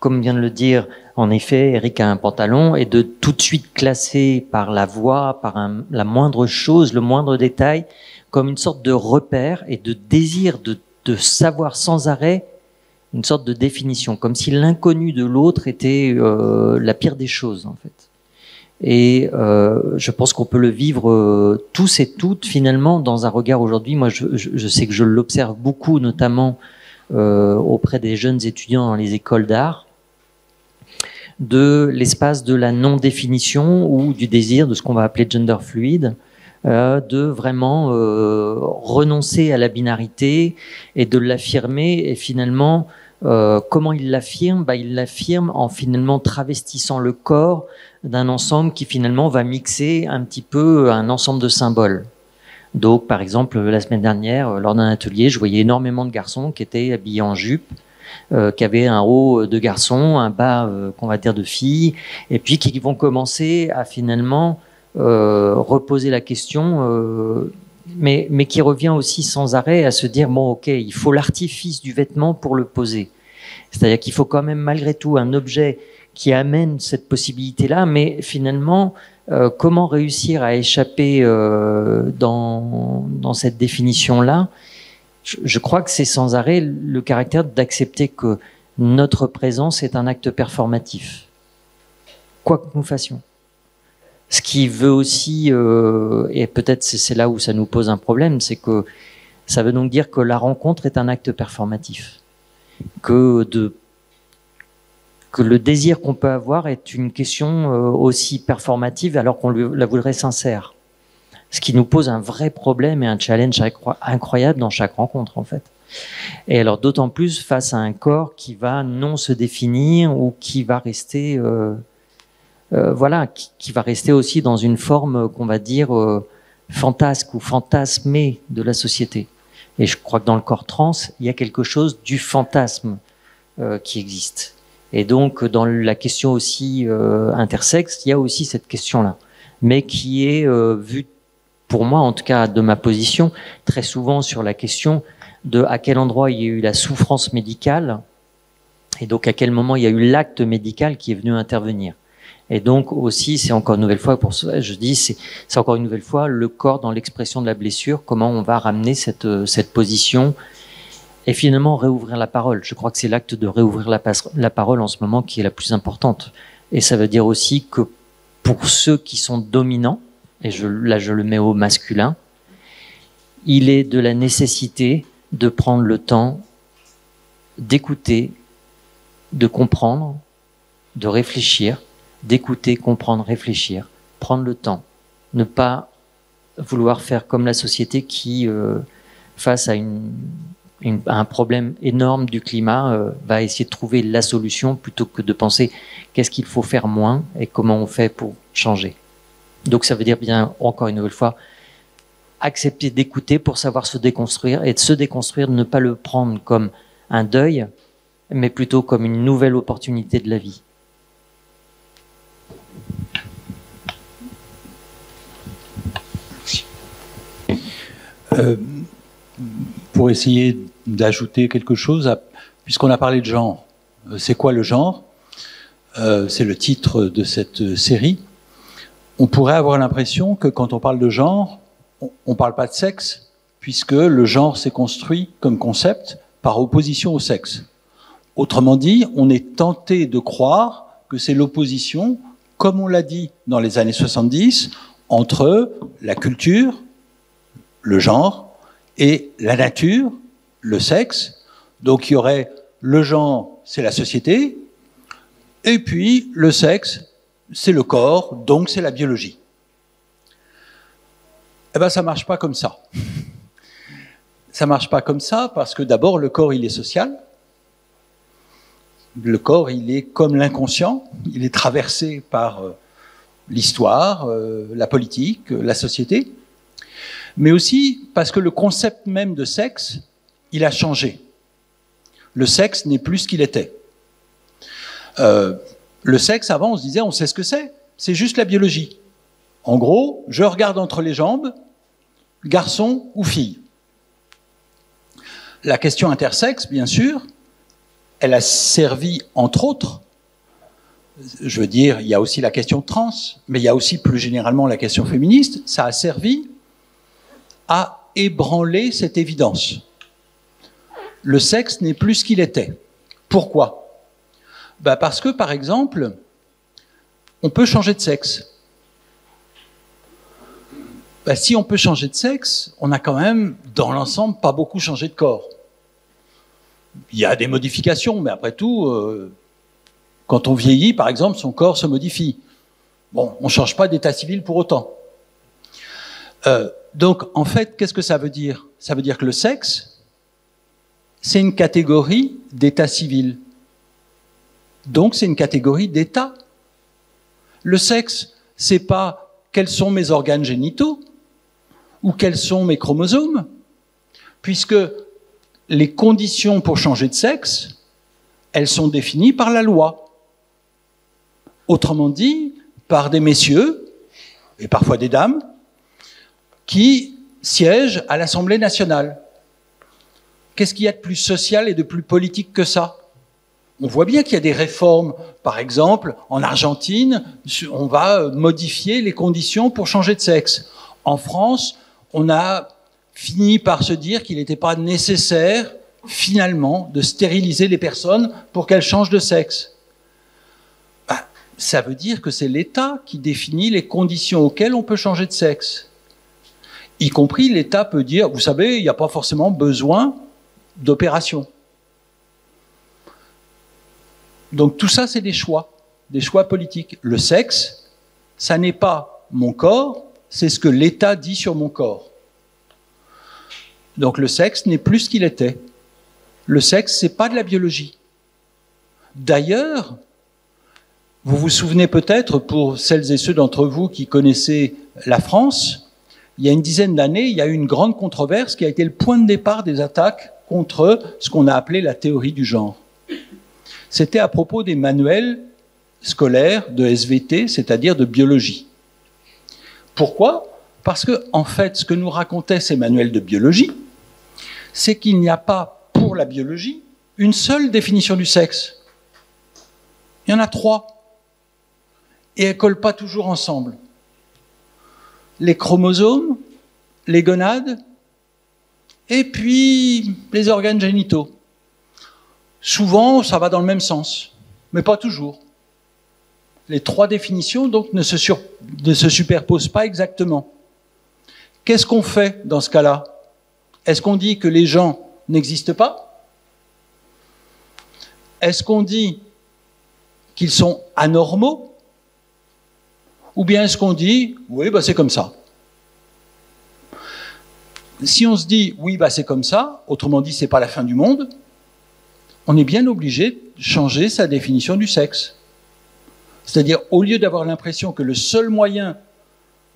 Comme vient de le dire, en effet, Eric a un pantalon, et de tout de suite classer par la voix, par la moindre chose, le moindre détail, comme une sorte de repère et de désir de savoir sans arrêt, une sorte de définition, comme si l'inconnu de l'autre était la pire des choses, en fait. Et je pense qu'on peut le vivre tous et toutes, finalement, dans un regard aujourd'hui. Moi, je sais que je l'observe beaucoup, notamment auprès des jeunes étudiants dans les écoles d'art, de l'espace de la non-définition ou du désir de ce qu'on va appeler gender fluide, de vraiment renoncer à la binarité et de l'affirmer. Et finalement, comment il l'affirme? Il l'affirme en finalement travestissant le corps d'un ensemble qui finalement va mixer un petit peu un ensemble de symboles. Donc, par exemple, la semaine dernière, lors d'un atelier, je voyais énormément de garçons qui étaient habillés en jupe, qui avaient un haut de garçon, un bas, qu'on va dire, de fille, et puis qui vont commencer à finalement reposer la question, mais qui revient aussi sans arrêt à se dire, bon, ok, il faut l'artifice du vêtement pour le poser. C'est-à-dire qu'il faut quand même, malgré tout, un objet qui amène cette possibilité-là, mais finalement, comment réussir à échapper dans cette définition-là? Je crois que c'est sans arrêt le caractère d'accepter que notre présence est un acte performatif, quoi que nous fassions. Ce qui veut aussi, et peut-être c'est là où ça nous pose un problème, c'est que ça veut donc dire que la rencontre est un acte performatif, que le désir qu'on peut avoir est une question aussi performative alors qu'on la voudrait sincère. Ce qui nous pose un vrai problème et un challenge incroyable dans chaque rencontre, en fait. Et alors d'autant plus face à un corps qui va non se définir ou qui va rester, qui va rester aussi dans une forme qu'on va dire fantasque ou fantasmée de la société. Et je crois que dans le corps trans, il y a quelque chose du fantasme qui existe. Et donc dans la question aussi intersexe, il y a aussi cette question-là, mais qui est vue, pour moi en tout cas de ma position, très souvent sur la question de à quel endroit il y a eu la souffrance médicale et donc à quel moment il y a eu l'acte médical qui est venu intervenir. Et donc aussi, c'est encore une nouvelle fois, pour ça, je dis, c'est encore une nouvelle fois le corps dans l'expression de la blessure, comment on va ramener cette position et finalement réouvrir la parole. Je crois que c'est l'acte de réouvrir la parole en ce moment qui est la plus importante. Et ça veut dire aussi que pour ceux qui sont dominants, et là je le mets au masculin, il est de la nécessité de prendre le temps d'écouter, de comprendre, de réfléchir, d'écouter, comprendre, réfléchir, prendre le temps, ne pas vouloir faire comme la société qui, face à un problème énorme du climat, va essayer de trouver la solution plutôt que de penser qu'est-ce qu'il faut faire moins et comment on fait pour changer. Donc ça veut dire bien, encore une nouvelle fois, accepter d'écouter pour savoir se déconstruire, et de se déconstruire, de ne pas le prendre comme un deuil, mais plutôt comme une nouvelle opportunité de la vie. Pour essayer d'ajouter quelque chose, puisqu'on a parlé de genre, c'est quoi le genre? C'est le titre de cette série. On pourrait avoir l'impression que quand on parle de genre, on ne parle pas de sexe, puisque le genre s'est construit comme concept par opposition au sexe. Autrement dit, on est tenté de croire que c'est l'opposition, comme on l'a dit dans les années 70, entre la culture, le genre, et la nature, le sexe. Donc il y aurait le genre, c'est la société, et puis le sexe, c'est le corps, donc c'est la biologie. Eh bien, ça ne marche pas comme ça. Ça ne marche pas comme ça parce que d'abord, le corps, il est social. Le corps, il est comme l'inconscient. Il est traversé par l'histoire, la politique, la société. Mais aussi parce que le concept même de sexe, il a changé. Le sexe n'est plus ce qu'il était. Le sexe, avant, on se disait, on sait ce que c'est juste la biologie. En gros, je regarde entre les jambes, garçon ou fille. La question intersexe, bien sûr, elle a servi, entre autres, je veux dire, il y a aussi la question trans, mais il y a aussi plus généralement la question féministe, ça a servi à ébranler cette évidence. Le sexe n'est plus ce qu'il était. Pourquoi? Ben parce que, par exemple, on peut changer de sexe. Ben, si on peut changer de sexe, on a quand même, dans l'ensemble, pas beaucoup changé de corps. Il y a des modifications, mais après tout, quand on vieillit, par exemple, son corps se modifie. Bon, on ne change pas d'état civil pour autant. Donc, en fait, qu'est-ce que ça veut dire? Ça veut dire que le sexe, c'est une catégorie d'état civil. Donc, c'est une catégorie d'état. Le sexe, c'est pas quels sont mes organes génitaux ou quels sont mes chromosomes, puisque les conditions pour changer de sexe, elles sont définies par la loi. Autrement dit, par des messieurs, et parfois des dames, qui siègent à l'Assemblée nationale. Qu'est-ce qu'il y a de plus social et de plus politique que ça? On voit bien qu'il y a des réformes. Par exemple, en Argentine, on va modifier les conditions pour changer de sexe. En France, on a fini par se dire qu'il n'était pas nécessaire, finalement, de stériliser les personnes pour qu'elles changent de sexe. Ben, ça veut dire que c'est l'État qui définit les conditions auxquelles on peut changer de sexe. Y compris, l'État peut dire, vous savez, il n'y a pas forcément besoin d'opération. Donc tout ça, c'est des choix politiques. Le sexe, ça n'est pas mon corps, c'est ce que l'État dit sur mon corps. Donc le sexe n'est plus ce qu'il était. Le sexe, c'est pas de la biologie. D'ailleurs, vous vous souvenez peut-être, pour celles et ceux d'entre vous qui connaissaient la France, il y a une dizaine d'années, il y a eu une grande controverse qui a été le point de départ des attaques contre ce qu'on a appelé la théorie du genre. C'était à propos des manuels scolaires de SVT, c'est-à-dire de biologie. Pourquoi? Parce que, en fait, ce que nous racontaient ces manuels de biologie, c'est qu'il n'y a pas, pour la biologie, une seule définition du sexe. Il y en a 3. et elles ne collent pas toujours ensemble. Les chromosomes, les gonades, et puis les organes génitaux. Souvent, ça va dans le même sens, mais pas toujours. Les trois définitions, donc, ne se superposent pas exactement. Qu'est-ce qu'on fait dans ce cas-là? Est-ce qu'on dit que les gens n'existent pas? Est-ce qu'on dit qu'ils sont anormaux? Ou bien est-ce qu'on dit, oui, bah, c'est comme ça? Si on se dit, oui, bah, c'est comme ça, autrement dit, c'est pas la fin du monde, on est bien obligé de changer sa définition du sexe. C'est-à-dire, au lieu d'avoir l'impression que le seul moyen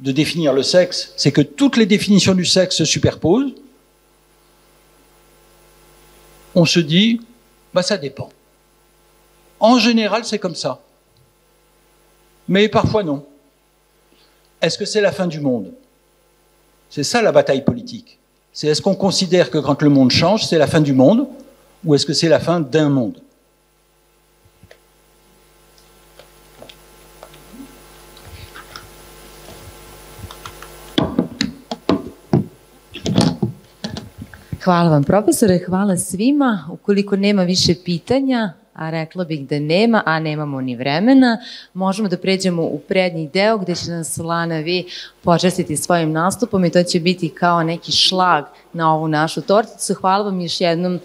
de définir le sexe, c'est que toutes les définitions du sexe se superposent, on se dit, bah, ça dépend. En général, c'est comme ça. Mais parfois, non. Est-ce que c'est la fin du monde? C'est ça la bataille politique. C'est est-ce qu'on considère que quand le monde change, c'est la fin du monde, ou est-ce que c'est la fin d'un monde? Hvala vam, profesore, hvala svima. Ukoliko nema više pitanja, a rekla bih da nema, a nemamo ni vremena, možemo da pređemo u prednji deo gde će nas Lana Vi počastiti svojim nastupom i to će biti kao neki šlag na ovu našu torticu. Hvala vam još jednom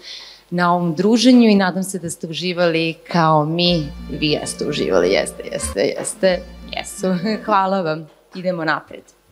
na ovom druženju i nadam se da ste uživali kao mi. Vi jeste uživali, jeste. Jesu. Hvala vam. Idemo napred.